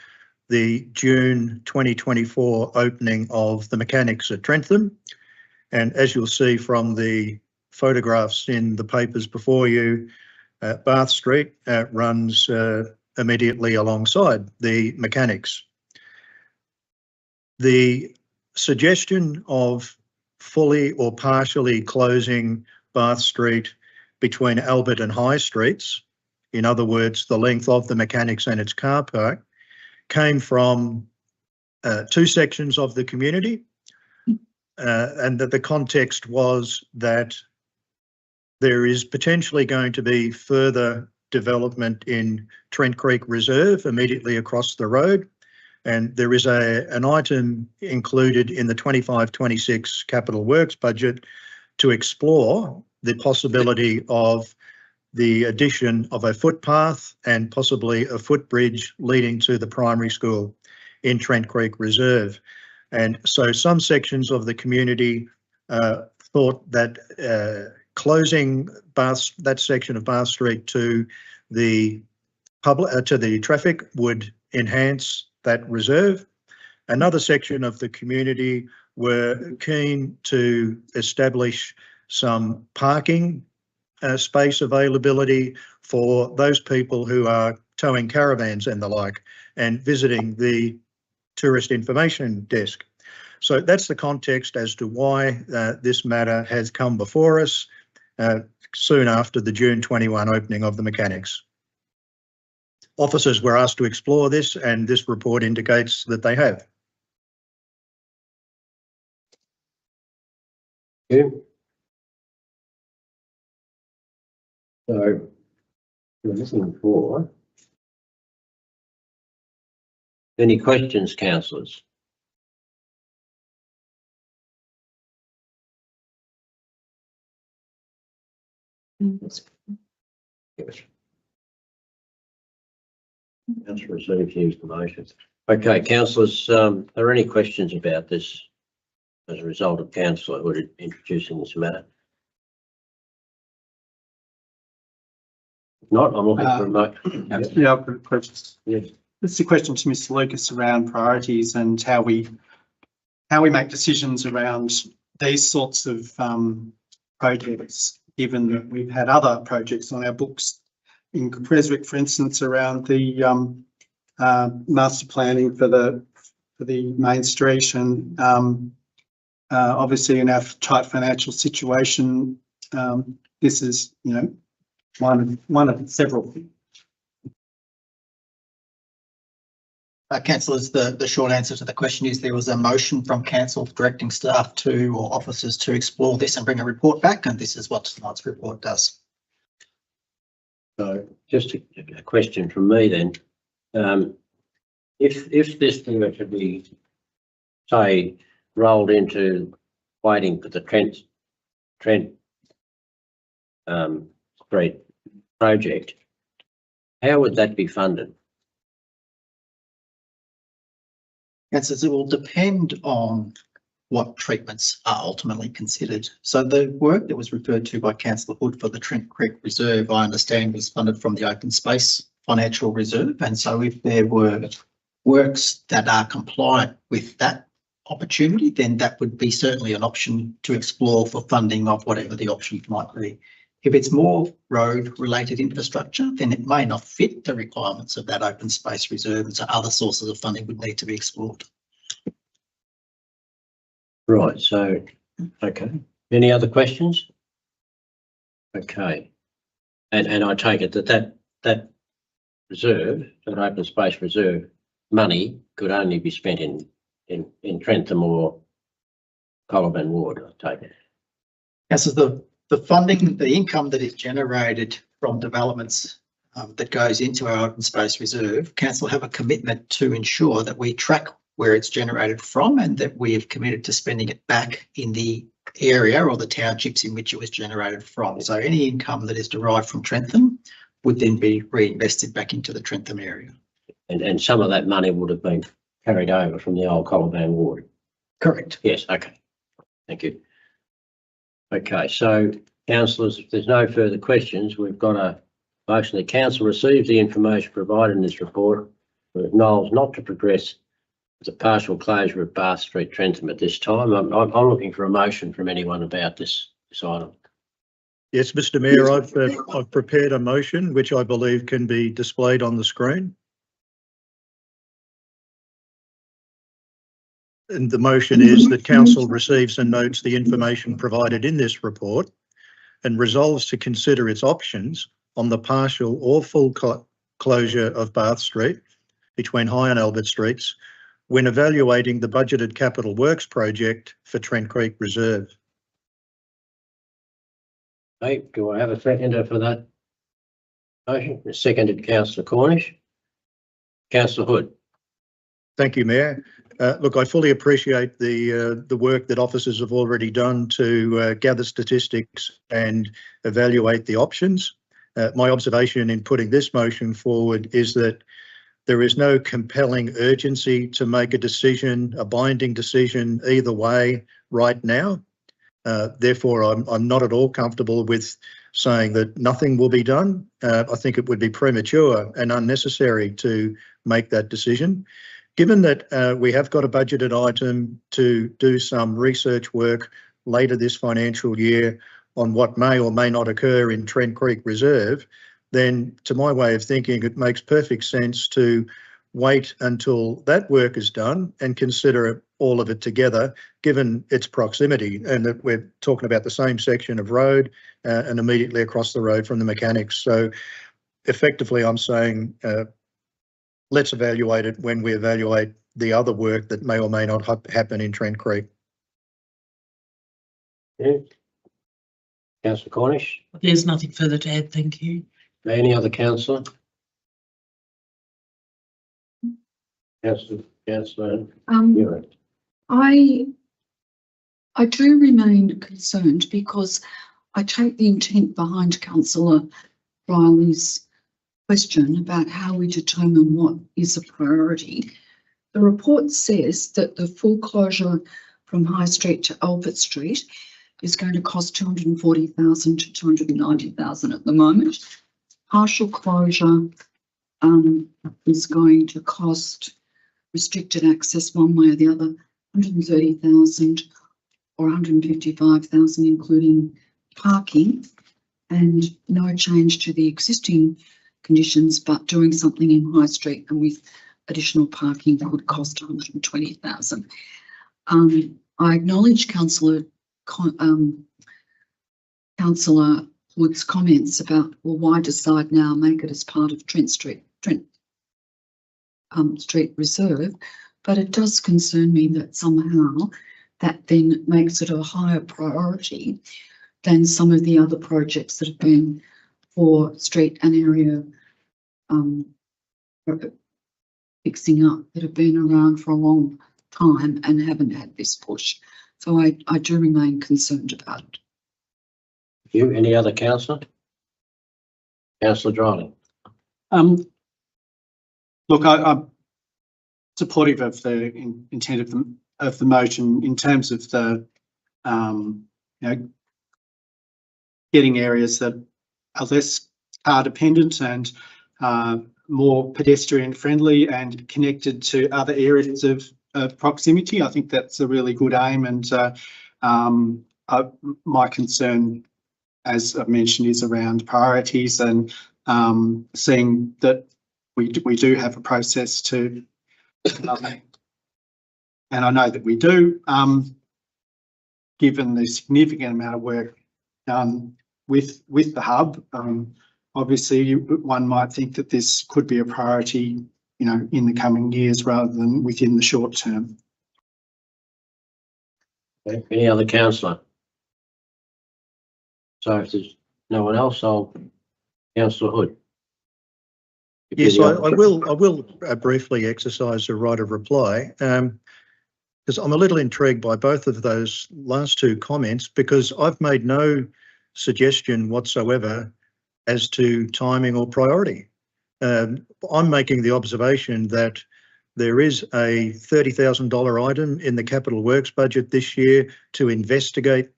the June 2024 opening of the mechanics at Trentham. And as you'll see from the photographs in the papers before you, Bath Street runs immediately alongside the mechanics. The suggestion of fully or partially closing Bath Street between Albert and High Streets, in other words, the length of the mechanics and its car park, came from two sections of the community, and that the context was that there is potentially going to be further development in Trent Creek Reserve immediately across the road, And there is an item included in the 25-26 capital works budget to explore the possibility of the addition of a footpath and possibly a footbridge leading to the primary school in Trent Creek Reserve. And so some sections of the community thought that closing that section of Bath Street to the traffic would enhance that reserve. Another section of the community were keen to establish some parking space availability for those people who are towing caravans and the like and visiting the tourist information desk. So that's the context as to why this matter has come before us soon after the June 21 opening of the mechanics. Officers were asked to explore this, and this report indicates that they have. Thank you. So we're looking for any questions, councillors? Yes. Councillor receives the information. Okay, councillors, are there any questions about this as a result of Councillor Hood introducing this matter? If not, I'm looking for a motion. Yeah, I've got a question. Yes. This is a question to Mr. Lucas around priorities and how we make decisions around these sorts of projects, given that we've had other projects on our books in Creswick, for instance, around the master planning for the main street, and obviously in our tight financial situation, this is, you know, one of several. Councillors, the short answer to the question is there was a motion from council directing staff to or officers to explore this and bring a report back, and this is what tonight's report does. So just a question from me then. If this were to be, say, rolled into waiting for the Trent Street project, how would that be funded? Councillors, it will depend on what treatments are ultimately considered. So the work that was referred to by Councillor Hood for the Trent Creek Reserve, I understand, was funded from the Open Space Financial Reserve. And so if there were works that are compliant with that opportunity, then that would be certainly an option to explore for funding of whatever the option might be. If it's more road-related infrastructure, then it may not fit the requirements of that open space reserve, and so other sources of funding would need to be explored. Right, so, okay. Any other questions? Okay. And I take it that reserve, that open space reserve money could only be spent in Trentham or Colaban Ward, I take it. Yes, so the funding, the income that is generated from developments that goes into our open space reserve, council have a commitment to ensure that we track where it's generated from and that we have committed to spending it back in the area or the townships in which it was generated from. So any income that is derived from Trentham would then be reinvested back into the Trentham area. And some of that money would have been carried over from the old Colaban Ward. Correct. Yes, okay. Thank you. Okay, so councillors, if there's no further questions, we've got a motion. The council receives the information provided in this report and acknowledges not to progress with the partial closure of Bath Street, Trentham at this time. I'm looking for a motion from anyone about this item. Yes, Mr. Mayor, I've prepared a motion which I believe can be displayed on the screen. And the motion is that council receives and notes the information provided in this report and resolves to consider its options on the partial or full closure of Bath Street between High and Albert Streets when evaluating the budgeted capital works project for Trent Creek Reserve. Okay, do I have a seconder for that motion? Seconded, Councillor Cornish. Councillor Hood. Thank you, Mayor. Look, I fully appreciate the work that officers have already done to gather statistics and evaluate the options. My observation in putting this motion forward is that there is no compelling urgency to make a decision, a binding decision either way right now. Therefore, I'm not at all comfortable with saying that nothing will be done. I think it would be premature and unnecessary to make that decision. Given that we have got a budgeted item to do some research work later this financial year on what may or may not occur in Trent Creek Reserve, then to my way of thinking, it makes perfect sense to wait until that work is done and consider all of it together, given its proximity and that we're talking about the same section of road and immediately across the road from the mechanics. So effectively, I'm saying let's evaluate it when we evaluate the other work that may or may not happen in Trent Creek. Yeah. Councillor Cornish, There's nothing further to add, thank you. any other councillor? Councillor, you're it. I do remain concerned because I take the intent behind Councillor Riley's question about how we determine what is a priority. The report says that the full closure from High Street to Albert Street is going to cost 240,000 to 290,000 at the moment. Partial closure is going to cost restricted access one way or the other, 130,000 or 155,000, including parking, and no change to the existing conditions, but doing something in High Street and with additional parking could cost 120,000. I acknowledge Councillor Hood's comments about, well, why decide now, make it as part of Trent Street Reserve, but it does concern me that somehow that then makes it a higher priority than some of the other projects that have been for street and area fixing up that have been around for a long time and haven't had this push. So I do remain concerned about it. You, any other councillor? Councillor Dryling. Look, I'm supportive of the intent of the motion in terms of the, getting areas that are less car dependent and more pedestrian friendly and connected to other areas of proximity. I think that's a really good aim, and my concern, as I've mentioned, is around priorities and seeing that we do have a process to, and I know that we do, given the significant amount of work done with the hub. Obviously, one might think that this could be a priority, in the coming years rather than within the short term. Okay. Any other councillor? So if there's no one else, Councillor Hood. Yes, I will briefly exercise the right of reply, because I'm a little intrigued by both of those last two comments, because I've made no suggestion whatsoever as to timing or priority. I'm making the observation that there is a $30,000 item in the capital works budget this year to investigate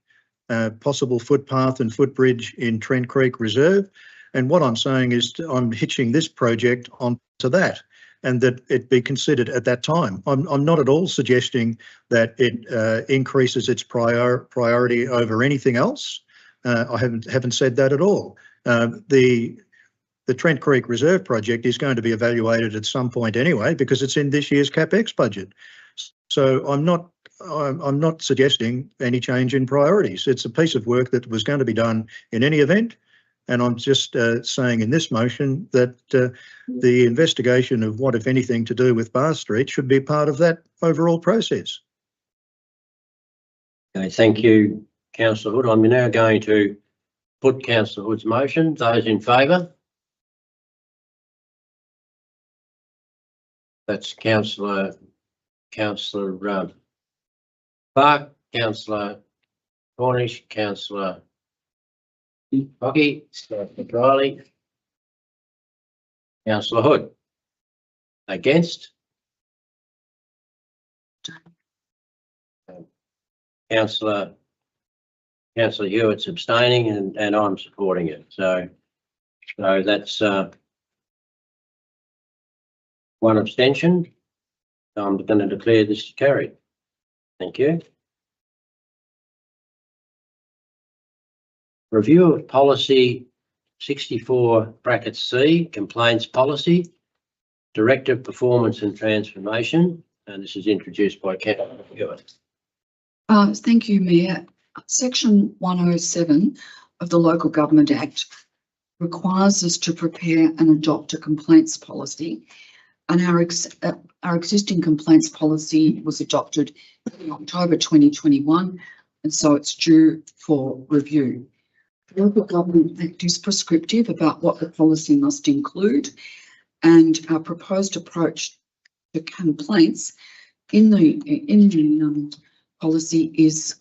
possible footpath and footbridge in Trent Creek Reserve. And what I'm saying is I'm hitching this project onto that, and that it be considered at that time. I'm not at all suggesting that it increases its priority over anything else. I haven't said that at all. The Trent Creek Reserve project is going to be evaluated at some point anyway, because it's in this year's CapEx budget. So I'm not suggesting any change in priorities. It's a piece of work that was going to be done in any event. And I'm just saying in this motion that the investigation of what, if anything, to do with Bar Street should be part of that overall process. Okay, thank you, Councillor Hood. I'm now going to put Councillor Hood's motion. Those in favour? That's Councillor Councillor Clark, Councillor Cornish, Councillor Hockey, Councillor Riley, Councillor Hood. Against? Councillor Hewitt's abstaining and I'm supporting it. So that's one abstention. I'm going to declare this carried. Thank you. Review of policy 64(C), complaints policy, directive performance and transformation, and this is introduced by Councillor Hewitt. Thank you, Mayor. Section 107 of the Local Government Act requires us to prepare and adopt a complaints policy, and our existing complaints policy was adopted in October 2021, and so it's due for review. The Local Government Act is prescriptive about what the policy must include, and our proposed approach to complaints in the policy is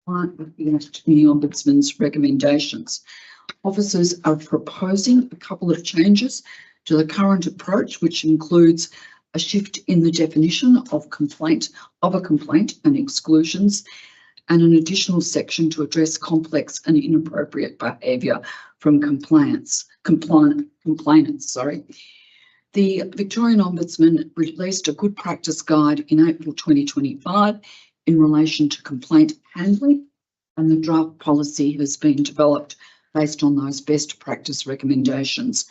with the Ombudsman's recommendations. Officers are proposing a couple of changes to the current approach, which includes a shift in the definition of a complaint and exclusions, and an additional section to address complex and inappropriate behaviour from complainants. The Victorian Ombudsman released a good practice guide in April 2025 in relation to complaint handling, and the draft policy has been developed based on those best practice recommendations.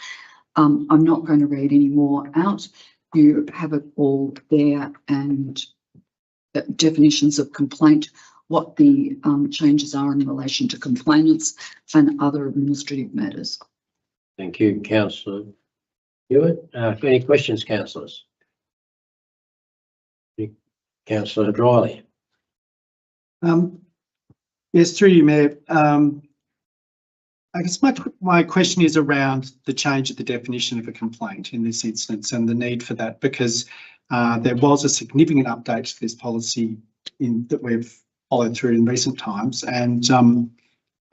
I'm not going to read any more out. You have it all there, and definitions of complaint, what the changes are in relation to complainants and other administrative matters. Thank you, Councillor Hewitt. Any questions, councillors? Councillor Riley. Yes, through you, Mayor. I guess my question is around the change of the definition of a complaint in this instance and the need for that, because there was a significant update to this policy that we've followed through in recent times, and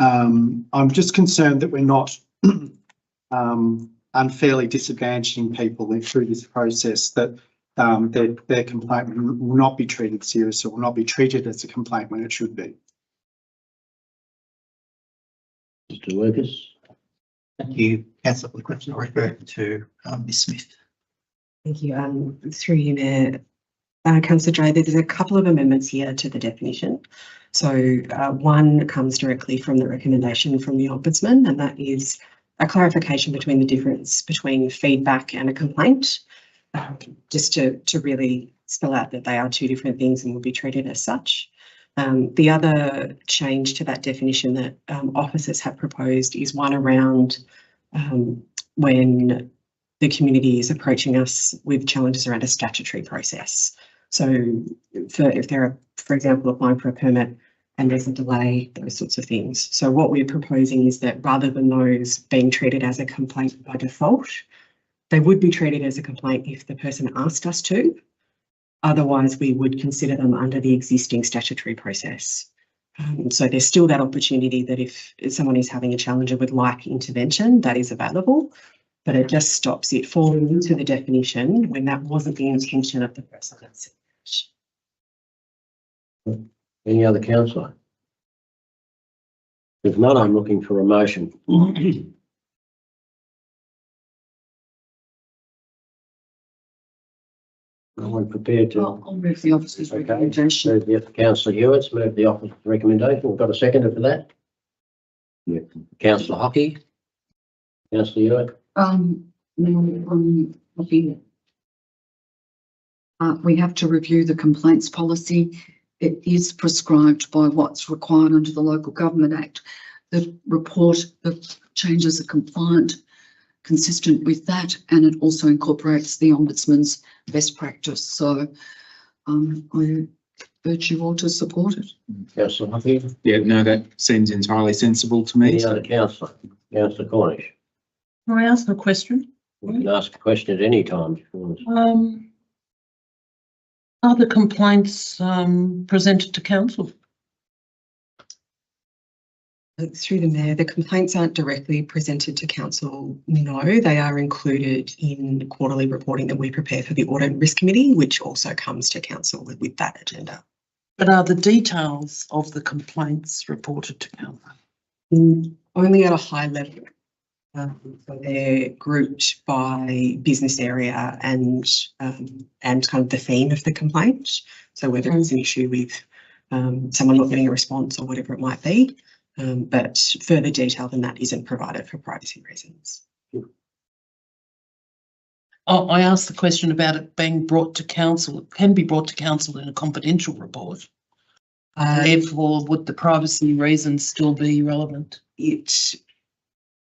I'm just concerned that we're not unfairly disadvantaging people through this process, that their complaint will not be treated seriously, will not be treated as a complaint when it should be. Mr. Lucas. Thank you, Councillor, for the question. I refer to Ms. Smith. Thank you. Through you, Mayor. Councillor Dray, there's a couple of amendments here to the definition. So one comes directly from the recommendation from the Ombudsman, and that is a clarification between the difference between feedback and a complaint, just to really spell out that they are two different things and will be treated as such. The other change to that definition that officers have proposed is one around when the community is approaching us with challenges around a statutory process. So if they're, for example, applying for a permit and there's a delay, those sorts of things. So what we're proposing is that rather than those being treated as a complaint by default, they would be treated as a complaint if the person asked us to. Otherwise, we would consider them under the existing statutory process. So there's still that opportunity that if someone is having a challenger with like intervention, that is available, but it just stops it falling into the definition when that wasn't the intention of the person. Any other councillor? If not, I'm looking for a motion. No one prepared to. I'll move the officer's recommendation. Move the Councillor Hewitt's moved the officer's recommendation. We've got a seconder for that. Yeah. Councillor Hockey. Councillor Hewitt. We have to review the complaints policy. It is prescribed by what's required under the Local Government Act. The report of changes are compliant, consistent with that, and it also incorporates the Ombudsman's best practice. So I urge you all to support it. Councillor Hockey. Yeah, no, that seems entirely sensible to me. Any other councillor? Councillor Cornish. Can I ask a question? You can ask a question at any time. If you want. Are the complaints presented to council? Through the Mayor, the complaints aren't directly presented to council, no, they are included in quarterly reporting that we prepare for the Audit and Risk Committee, which also comes to council with that agenda. But are the details of the complaints reported to council? Only at a high level. So they're grouped by business area and kind of the theme of the complaint. So whether it's an issue with someone not getting a response or whatever it might be. But further detail than that isn't provided for privacy reasons. Oh, I asked the question about it being brought to council. It can be brought to council in a confidential report. Therefore, would the privacy reasons still be relevant?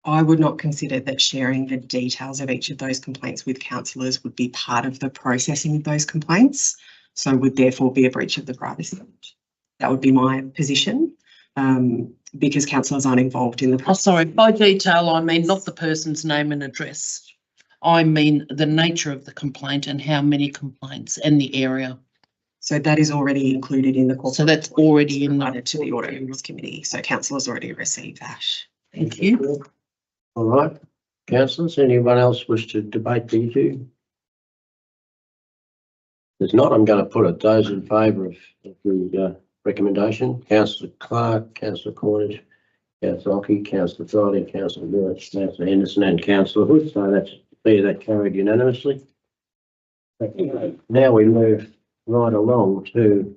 I would not consider that sharing the details of each of those complaints with councillors would be part of the processing of those complaints. So would therefore be a breach of the Privacy Act. That would be my position. Because councillors aren't involved in the process. Oh, sorry, by detail, I mean not the person's name and address. I mean the nature of the complaint and how many complaints and the area. So that is already included in the corporate. So that's already in the to the Audit and Risk Committee. So councillors already received that. Thank you. All right, councillors, anyone else wish to debate the issue? If not, I'm going to put it. Those in favour of the recommendation: Councillor Clark, Councillor Cornish, Councillor Ockey, Councillor Friday, Councillor Lewis, Councillor Henderson and Councillor Hood. So that carried unanimously. Okay. Now we move right along to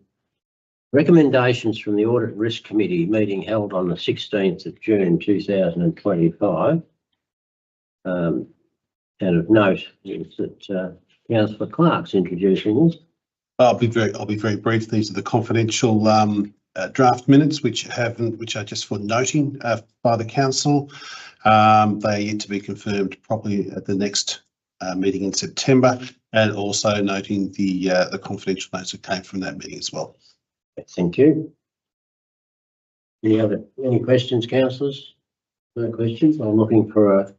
recommendations from the Audit and Risk Committee meeting held on the 16th of June 2025. And of note is that Councillor Clark's introducing this. I'll be very brief. These are the confidential draft minutes, which are just for noting by the council. They are yet to be confirmed properly at the next meeting in September, and also noting the confidential notes that came from that meeting as well. Thank you. Any questions, councillors? No questions. I'm looking for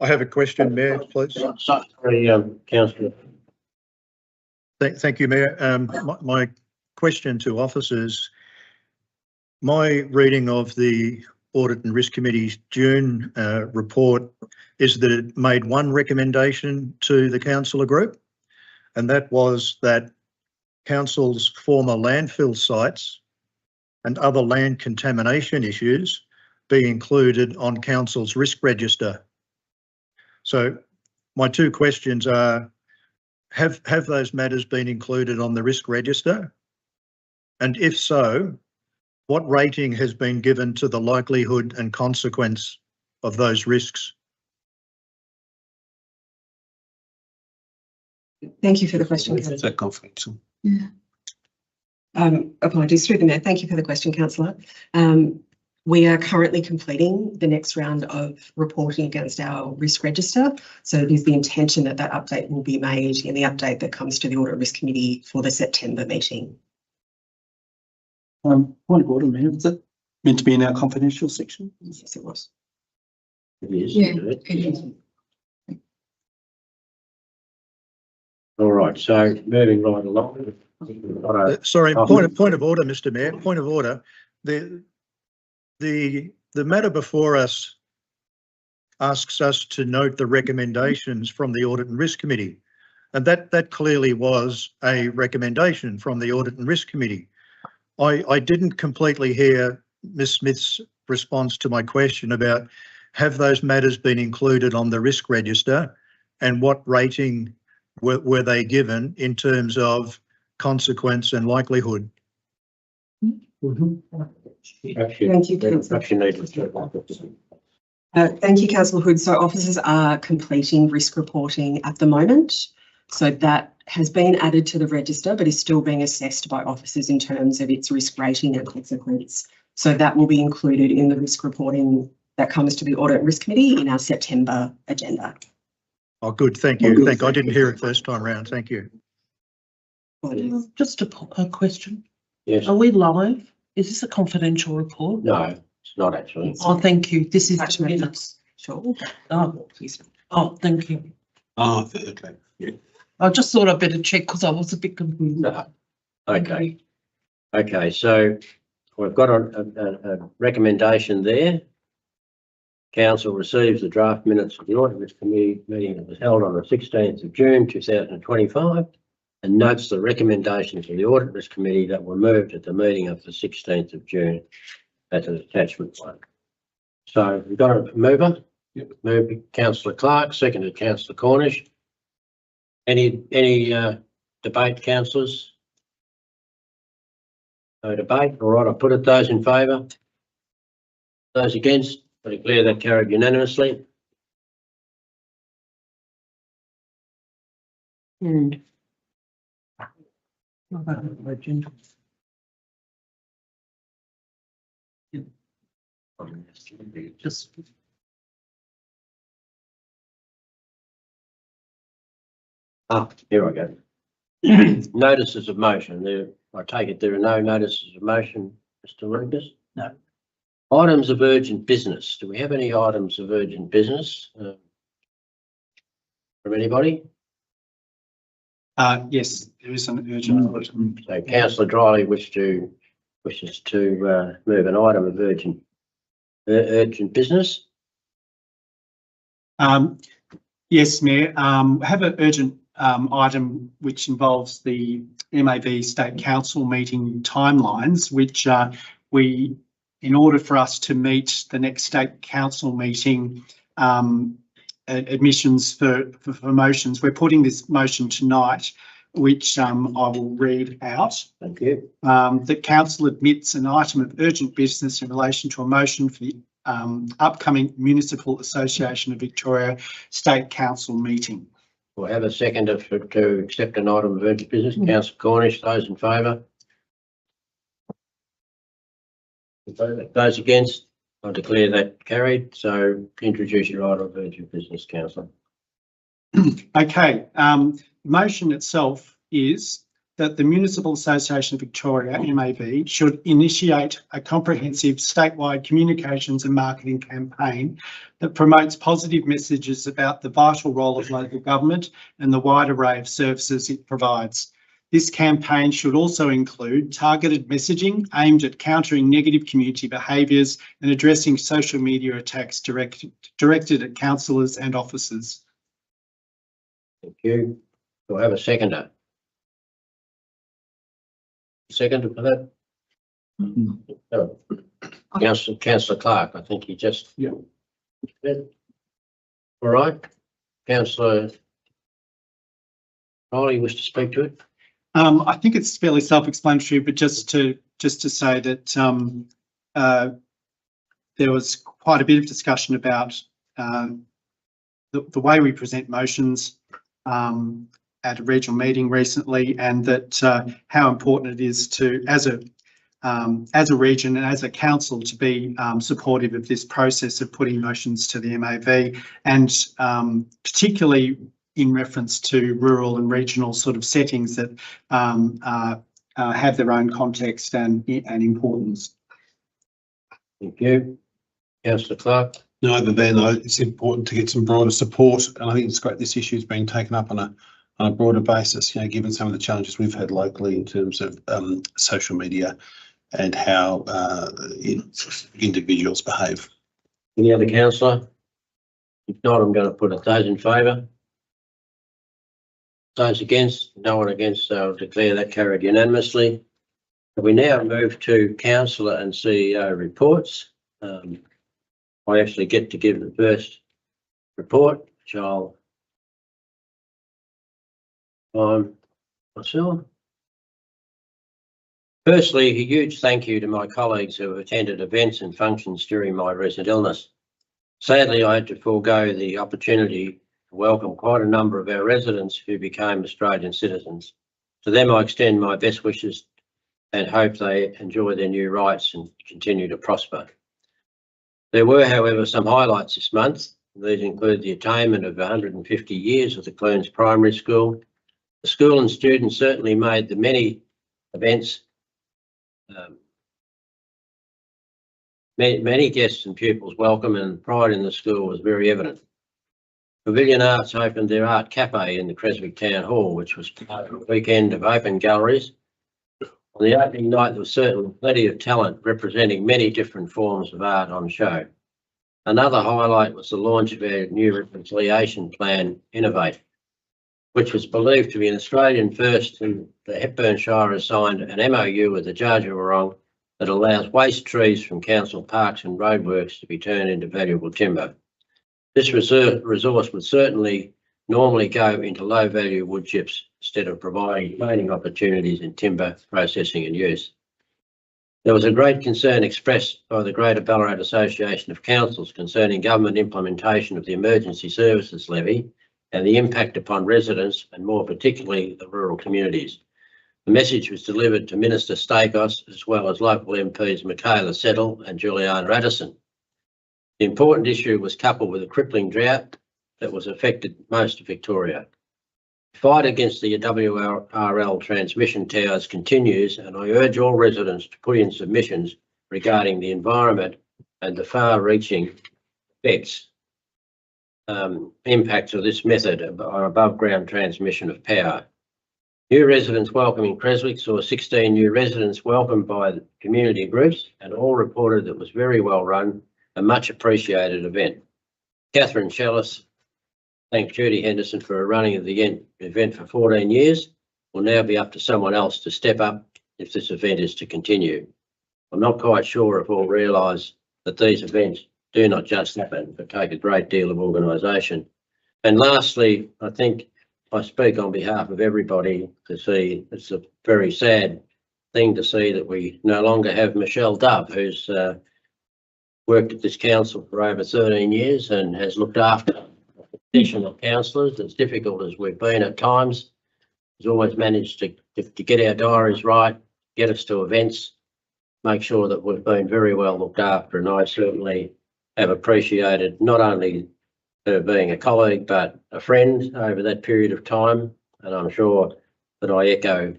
I have a question, Mayor, please. Sorry, councillor. Thank you, Mayor. My question to officers, my reading of the Audit and Risk Committee's June report is that it made one recommendation to the councillor group, and that was that council's former landfill sites and other land contamination issues be included on council's risk register. So my two questions are, have those matters been included on the risk register? And if so, what rating has been given to the likelihood and consequence of those risks? Thank you for the question. Is that confidential? Yeah. Apologies, through the Mayor. Thank you for the question, councillor. We are currently completing the next round of reporting against our risk register. So it is the intention that that update will be made in the update that comes to the Audit and Risk Committee for the September meeting. Point of order, Mayor. Is it meant to be in our confidential section? Yes, it was. It is. Yeah, it is. All right, so moving right along. Sorry, point of order, Mr. Mayor. Point of order. The matter before us asks us to note the recommendations from the Audit and Risk Committee, and that clearly was a recommendation from the Audit and Risk Committee. I didn't completely hear Ms. Smith's response to my question about have those matters been included on the risk register, and what rating were they given in terms of consequence and likelihood? Thank you, councillor. Thank you, councillor Hood. So officers are completing risk reporting at the moment. So that has been added to the register, but is still being assessed by officers in terms of its risk rating and consequence. So that will be included in the risk reporting that comes to the Audit and Risk Committee in our September agenda. Oh, good. Thank you. I didn't hear it first time round. Thank you. Just a question. Yes. Are we live? Is this a confidential report? No, it's not actually. Oh, thank you. This is the Attachment. minutes. Sure. Oh, thank you. Oh, okay. Yeah. I just thought I'd better check because I was a bit confused. No. Okay. Okay, so we've got a recommendation there. Council receives the draft minutes of the Audit Risk Committee meeting that was held on the 16th of June 2025 and notes the recommendations of the Audit Risk Committee that were moved at the meeting of the 16th of June. That's an attachment 1. So we've got a mover. Yep. Moved Councillor Clark, seconded Councillor Cornish. Any debate, councillors? No debate. All right, I'll put it. Those in favour? Those against? I declare that carried unanimously. And just Here I go. Notices of motion. There, I take it there are no notices of motion, Mr. Lucas? No. Items of urgent business. Do we have any items of urgent business from anybody? Yes, there is an urgent item. So Councillor Dryly wishes to move an item of urgent business. Yes, Mayor. I have an urgent item which involves the MAV State Council meeting timelines, which in order for us to meet the next State Council meeting admissions for motions, we're putting this motion tonight, which I will read out. Thank you. That Council admits an item of urgent business in relation to a motion for the upcoming Municipal Association of Victoria State Council meeting. We'll have a second to accept an item of urgent business. Councillor Cornish, those in favour? Those against? I declare that carried. So introduce your item of urgent business, Councillor. Okay, the motion itself is that the Municipal Association of Victoria, MAV, should initiate a comprehensive statewide communications and marketing campaign that promotes positive messages about the vital role of local government and the wide array of services it provides. This campaign should also include targeted messaging aimed at countering negative community behaviours and addressing social media attacks directed at councillors and officers. Thank you. Do I have a seconder? Seconder for that? Oh. Councillor Clark, I think you just. Yeah. All right. Councillor Riley, wish to speak to it? I think it's fairly self-explanatory, but just to say that there was quite a bit of discussion about the way we present motions at a regional meeting recently, and that how important it is to, as a region and as a council, to be supportive of this process of putting motions to the MAV, and particularly in reference to rural and regional sort of settings that have their own context and importance. Thank you. Councillor Clark. Neither then, it's important to get some broader support, and I think it's great this issue is being taken up on a broader basis, you know, given some of the challenges we've had locally in terms of social media and how individuals behave. Any other councillor? If not, I'm going to put it. Those in favour? Those against? No one against, so I'll declare that carried unanimously. We now move to councillor and CEO reports. I actually get to give the first report, which I'll myself. Firstly, a huge thank you to my colleagues who have attended events and functions during my recent illness. Sadly, I had to forego the opportunity to welcome quite a number of our residents who became Australian citizens. To them, I extend my best wishes and hope they enjoy their new rights and continue to prosper. There were, however, some highlights this month. These include the attainment of 150 years of the Clunes Primary School. The school and students certainly made the many events. Many guests and pupils welcome, and pride in the school was very evident. Pavilion Arts opened their art cafe in the Creswick Town Hall, which was part of a weekend of open galleries. On the opening night, there was certainly plenty of talent representing many different forms of art on show. Another highlight was the launch of our new reconciliation plan, Innovate, which was believed to be an Australian first, and the Hepburn Shire has signed an MOU with the Dja Dja Wurrung that allows waste trees from council parks and roadworks to be turned into valuable timber. This resource would certainly normally go into low-value wood chips instead of providing mining opportunities in timber processing and use. There was a great concern expressed by the Greater Ballarat Association of Councils concerning government implementation of the Emergency Services Levy and the impact upon residents and more particularly the rural communities. The message was delivered to Minister Stakos as well as local MPs Michaela Settle and Juliana Addison. The important issue was coupled with a crippling drought that was affected most of Victoria. The fight against the WRL transmission towers continues, and I urge all residents to put in submissions regarding the environment and the far-reaching effects, impacts of this method on above-ground transmission of power. New residents welcoming Creswick saw 16 new residents welcomed by the community groups, and all reported that it was very well run, a much appreciated event. Catherine Shellis thanked Judy Henderson for running the event for 14 years. Will now be up to someone else to step up if this event is to continue. I'm not quite sure if all realise that these events do not just happen, but take a great deal of organisation. And lastly, I think I speak on behalf of everybody to see it's a very sad thing to see that we no longer have Michelle Dove, who's worked at this council for over 13 years and has looked after additional councillors. As difficult as we've been at times, has always managed to get our diaries right, get us to events, make sure that we've been very well looked after. And I certainly have appreciated not only her being a colleague, but a friend over that period of time. And I'm sure that I echo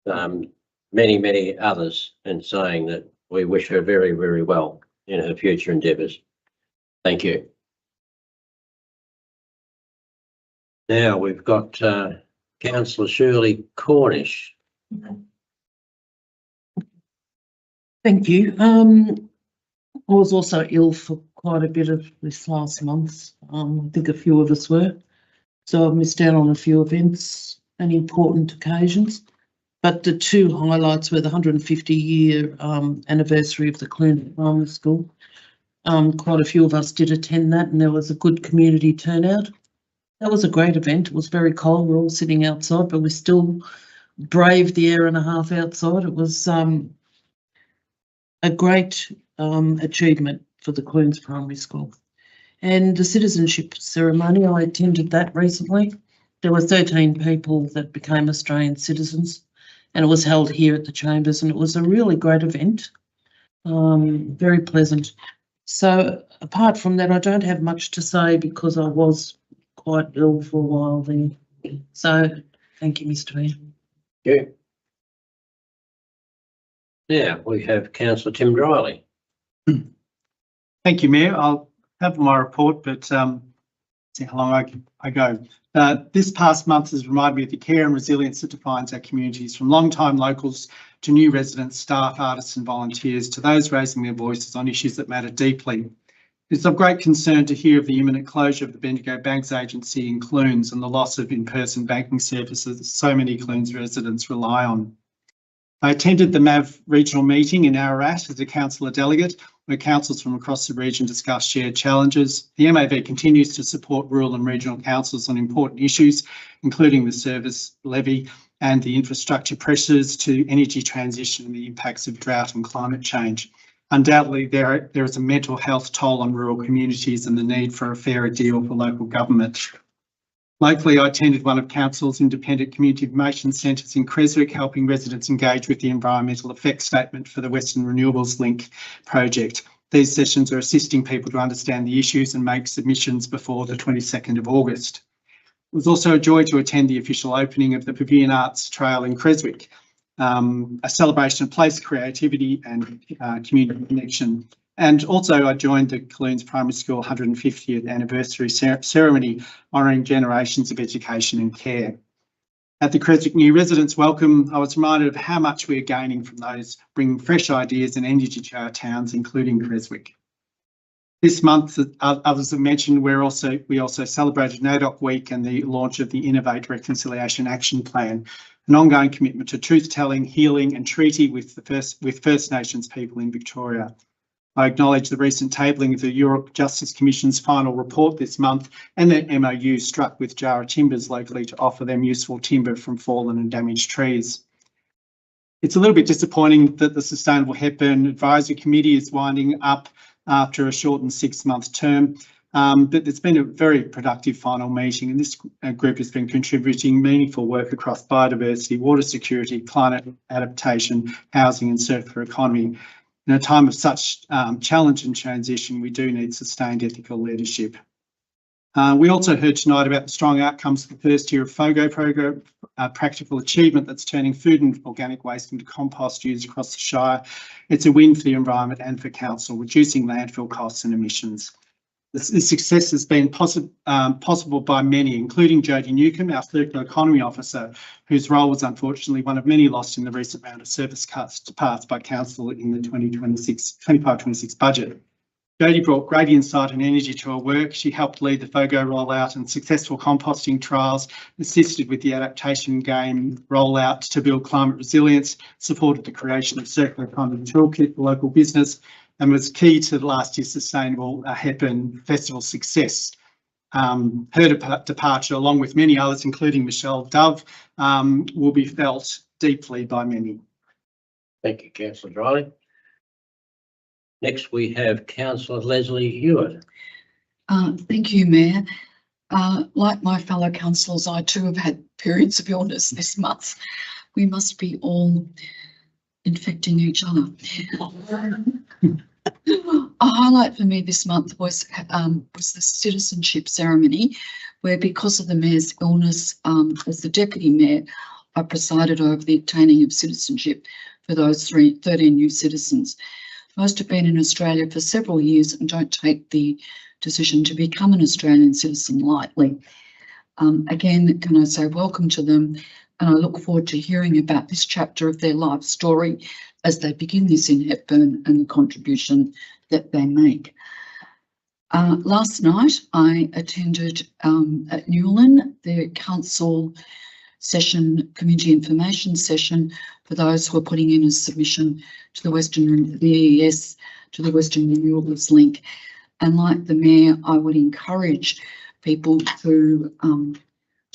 many, many others in saying that we wish her very, very well in her future endeavours. Thank you. Now we've got Councillor Shirley Cornish. Thank you. I was also ill for quite a bit of this last month. I think a few of us were. So I've missed out on a few events and important occasions. But the two highlights were the 150-year anniversary of the Clunes Primary School. Quite a few of us did attend that, and there was a good community turnout. That was a great event. It was very cold. We're all sitting outside, but we still braved the hour and a half outside. It was a great achievement for the Clunes Primary School. And the citizenship ceremony, I attended that recently. There were 13 people that became Australian citizens, and it was held here at the Chambers, and it was a really great event, very pleasant. So apart from that, I don't have much to say because I was quite ill for a while then. So thank you, Mr. Mayor. Thank you. Now we have Councillor Tim Riley. Thank you, Mayor. I'll have my report, but see how long I go. This past month has reminded me of the care and resilience that defines our communities, from long-time locals to new residents, staff, artists and volunteers, to those raising their voices on issues that matter deeply. It's of great concern to hear of the imminent closure of the Bendigo Banks Agency in Clunes and the loss of in-person banking services that so many Clunes residents rely on. I attended the MAV regional meeting in Ararat as a councillor delegate, where councils from across the region discussed shared challenges. The MAV continues to support rural and regional councils on important issues, including the service levy and the infrastructure pressures to energy transition and the impacts of drought and climate change. Undoubtedly, there is a mental health toll on rural communities and the need for a fairer deal for local government. Locally, I attended one of Council's independent community information centres in Creswick, helping residents engage with the environmental effect statement for the Western Renewables Link project. These sessions are assisting people to understand the issues and make submissions before the 22nd of August. It was also a joy to attend the official opening of the Pavilion Arts Trail in Creswick, a celebration of place creativity and community connection. And also I joined the Colloons Primary School 150th anniversary ceremony honouring generations of education and care. At the Creswick New Residents Welcome, I was reminded of how much we are gaining from those bringing fresh ideas and energy to our towns, including Creswick. This month, others have mentioned, we also celebrated NAIDOC Week and the launch of the Innovate Reconciliation Action Plan, an ongoing commitment to truth-telling, healing and treaty with First Nations people in Victoria. I acknowledge the recent tabling of the Europe Justice Commission's final report this month and the MOU struck with Jarrah Timbers locally to offer them useful timber from fallen and damaged trees. It's a little bit disappointing that the Sustainable Hepburn Advisory Committee is winding up after a shortened 6-month term, but it's been a very productive final meeting, and this group has been contributing meaningful work across biodiversity, water security, climate adaptation, housing and circular economy. In a time of such challenge and transition, we do need sustained ethical leadership. We also heard tonight about the strong outcomes of the first year of FOGO program, practical achievement that's turning food and organic waste into compost used across the Shire. It's a win for the environment and for council, reducing landfill costs and emissions. This success has been possible by many, including Jodie Newcomb, our Circular Economy Officer, whose role was unfortunately one of many lost in the recent round of service cuts passed by Council in the 25-26 budget. Jodie brought great insight and energy to her work. She helped lead the FOGO rollout and successful composting trials, assisted with the adaptation game rollout to build climate resilience, supported the creation of Circular Economy Toolkit for local business, and was key to last year's Sustainable Hepburn Festival success. Her departure, along with many others, including Michelle Dove, will be felt deeply by many. Thank you, Councillor Riley. Next, we have Councillor Leslie Hewitt. Thank you, Mayor. Like my fellow councillors, I too have had periods of illness this month. We must be all infecting each other. A highlight for me this month was the citizenship ceremony, where because of the Mayor's illness, as the Deputy Mayor, I presided over the obtaining of citizenship for those 13 new citizens. Most have been in Australia for several years and don't take the decision to become an Australian citizen lightly. Again, can I say welcome to them, and I look forward to hearing about this chapter of their life story as they begin this in Hepburn and the contribution that they make. Last night I attended at Newlyn the council session, community information session, for those who are putting in a submission to the EES, to the Western Renewables Link. And like the Mayor, I would encourage people to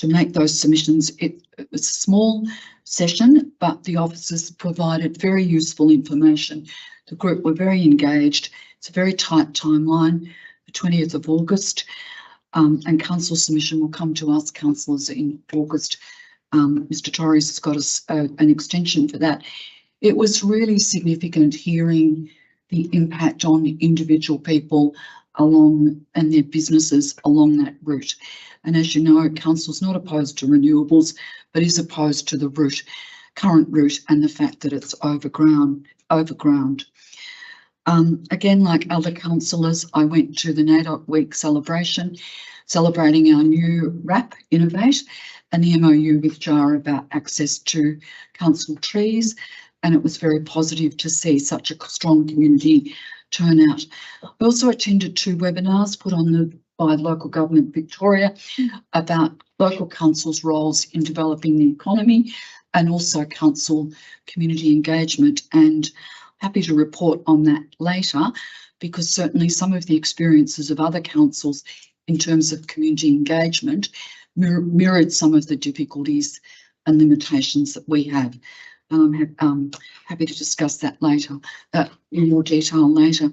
make those submissions. It was a small session, but the officers provided very useful information. The group were very engaged. It's a very tight timeline, the 20th of August, and council submission will come to us councillors in August. Mr Torres has got us an extension for that. It was really significant hearing the impact on individual people along and their businesses along that route. And as you know, council's not opposed to renewables, but is opposed to the current route and the fact that it's overground. Again, like other councillors, I went to the NAIDOC Week celebration, celebrating our new RAP, Innovate, and the MOU with Jarrah about access to council trees, and it was very positive to see such a strong community turnout. I also attended 2 webinars put on by Local Government Victoria about local councils' roles in developing the economy and also council community engagement, and happy to report on that later, because certainly some of the experiences of other councils in terms of community engagement mirrored some of the difficulties and limitations that we have. I'm happy to discuss that later, in more detail later.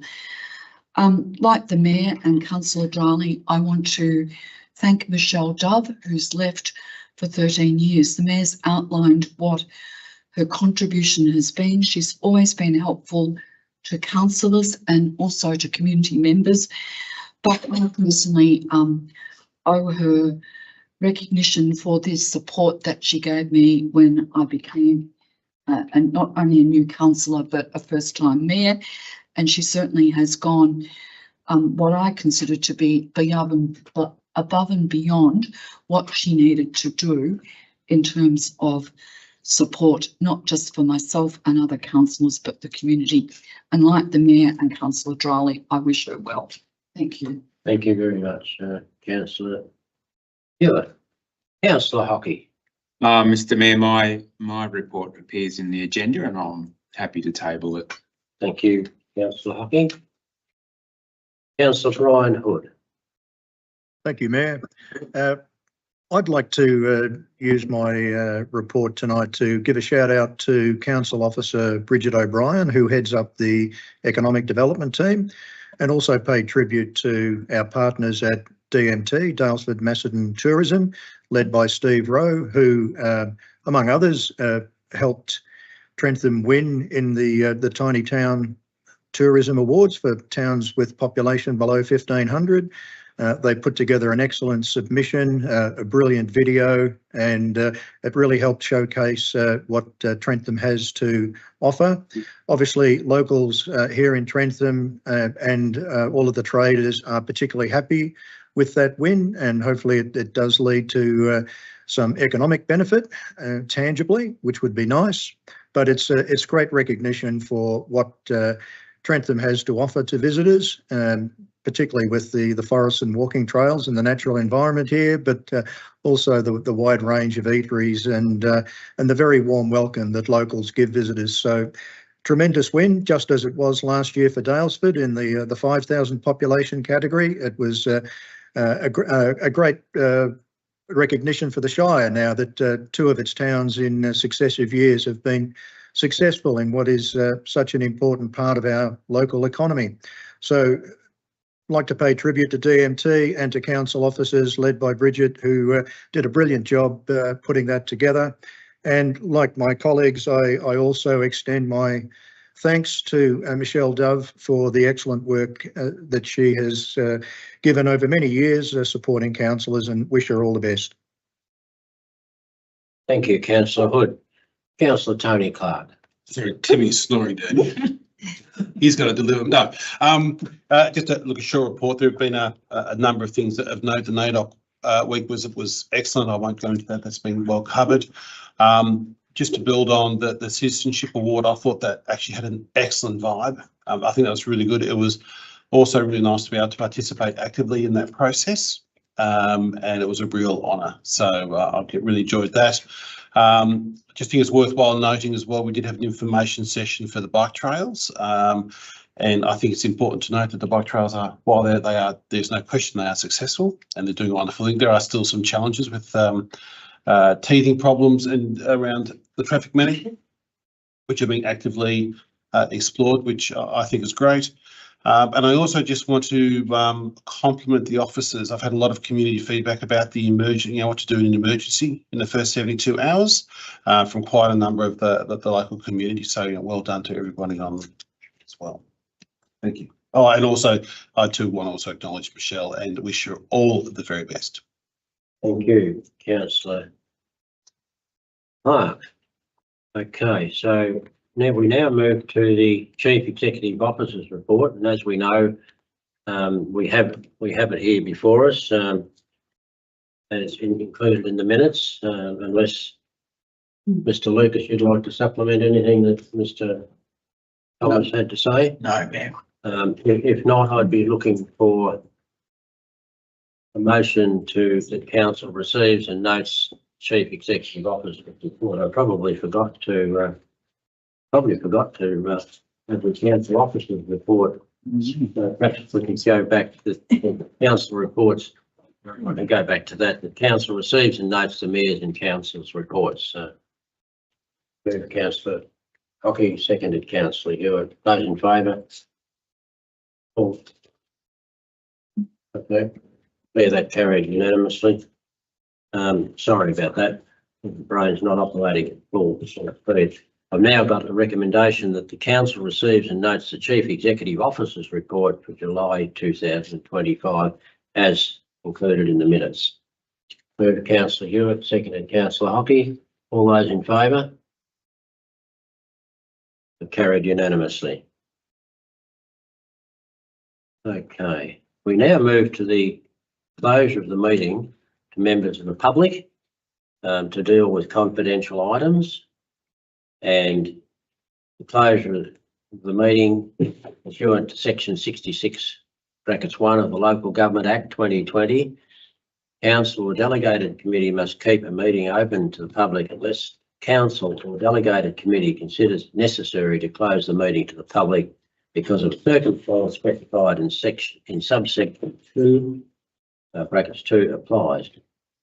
Like the Mayor and Councillor Darley, I want to thank Michelle Dove, who's left for 13 years. The Mayor's outlined what her contribution has been. She's always been helpful to councillors and also to community members, but I personally owe her recognition for the support that she gave me when I became and not only a new councillor but a first-time mayor, and she certainly has gone what I consider to be above and beyond what she needed to do in terms of support, not just for myself and other councillors, but the community. And like the Mayor and Councillor Dryley, I wish her well. Thank you. Thank you very much, Councillor Hewitt. Councillor Hockey. Mr Mayor, my report appears in the agenda and I'm happy to table it. Thank you, Councillor Hockey. Councillor Brian Hood. Thank you, Mayor. I'd like to use my report tonight to give a shout out to Council Officer Bridget O'Brien, who heads up the Economic Development team, and also pay tribute to our partners at DMT, Daylesford Macedon Tourism, led by Steve Rowe, who, among others, helped Trentham win in the Tiny Town Tourism Awards for towns with population below 1,500. They put together an excellent submission, a brilliant video, and it really helped showcase what Trentham has to offer. Obviously, locals here in Trentham and all of the traders are particularly happy with that win, and hopefully it does lead to some economic benefit tangibly, which would be nice. But it's great recognition for what Trentham has to offer to visitors, particularly with the forests and walking trails and the natural environment here, but also the wide range of eateries and the very warm welcome that locals give visitors. So tremendous win, just as it was last year for Daylesford in the 5,000 population category. It was a great recognition for the Shire now that two of its towns in successive years have been successful in what is such an important part of our local economy. So I'd like to pay tribute to DMT and to council officers led by Bridget, who did a brilliant job putting that together. And like my colleagues, I also extend my thanks to Michelle Dove for the excellent work that she has given over many years supporting councillors, and wish her all the best. Thank you, Councillor Hood. Councillor Tony Clark. Sorry, Timmy's snoring down. He's going to deliver. No, just a short report. There have been a number of things that have noted. The NAIDOC week was excellent. I won't go into that. That's been well covered. Just to build on the Citizenship Award, I thought that actually had an excellent vibe. I think that was really good. It was also really nice to be able to participate actively in that process, and it was a real honour. So I really enjoyed that. Just think it's worthwhile noting as well, we did have an information session for the bike trails, and I think it's important to note that the bike trails are, while they are, there's no question they are successful and they're doing a wonderful thing. There are still some challenges with teething problems and around the traffic management, which are being actively explored, which I think is great. And I also just want to compliment the officers. I've had a lot of community feedback about the what to do in an emergency in the first 72 hours from quite a number of the local community. So well done to everybody on as well. Thank you. Oh, and also I too want to also acknowledge Michelle and wish her all the very best. Thank you, Councillor Clark. Okay, so we now move to the Chief Executive Officer's report, and as we know, we have it here before us, and it's included in the minutes. Unless Mr. Lucas, you'd like to supplement anything that Mr. Thomas had to say? No, ma'am. If not, I'd be looking for a motion that council receives and notes Chief Executive Officer's report. I probably forgot to have the council officer's report. So perhaps we can go back to the council reports. I can go back to that. The council receives and notes the mayor's and council's reports. Councillor Hockey, seconded Councillor Hewitt. Those in favour? All. Okay. Bear that carried unanimously. Sorry about that. The brain's not operating at full speed. I've now got a recommendation that the council receives and notes the Chief Executive Officer's report for July 2025 as included in the minutes. Moved Councillor Hewitt, seconded Councillor Hockey. All those in favour? Carried unanimously. Okay, we now move to the closure of the meeting to members of the public to deal with confidential items, and the closure of the meeting pursuant to section 66(1) of the Local Government Act 2020. Council or delegated committee must keep a meeting open to the public unless council or delegated committee considers necessary to close the meeting to the public because of circumstances specified in subsection 2, brackets 2 applies.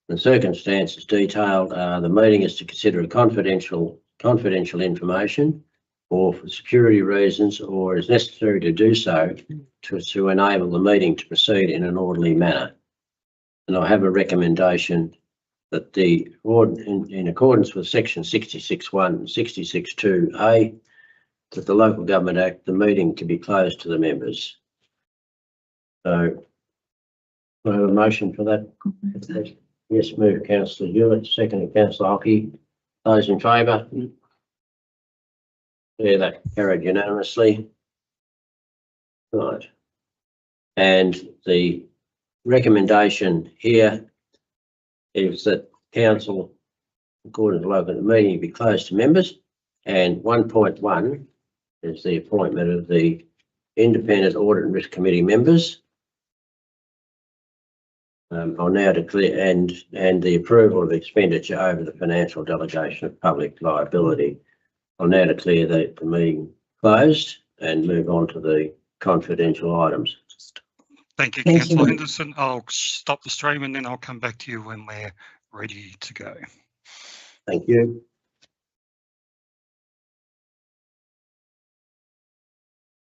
The circumstances detailed are the meeting is to consider confidential information, or for security reasons, or is necessary to do so to enable the meeting to proceed in an orderly manner. And I have a recommendation that in accordance with section 66(1) and 66(2)(a) that the Local Government Act, the meeting to be closed to the members. So, I have a motion for that. Yes, move Councillor Hewitt, second Councillor Hockey. Those in favour? Yeah, that carried unanimously. Right. And the recommendation here is that council, according to local meeting, be closed to members. And 1.1 is the appointment of the Independent Audit and Risk Committee members. I'll now declare and the approval of expenditure over the financial delegation of public liability. I'll now declare the meeting closed and move on to the confidential items. Thank you, Thank Councillor you. Henderson. I'll stop the stream and then I'll come back to you when we're ready to go. Thank you.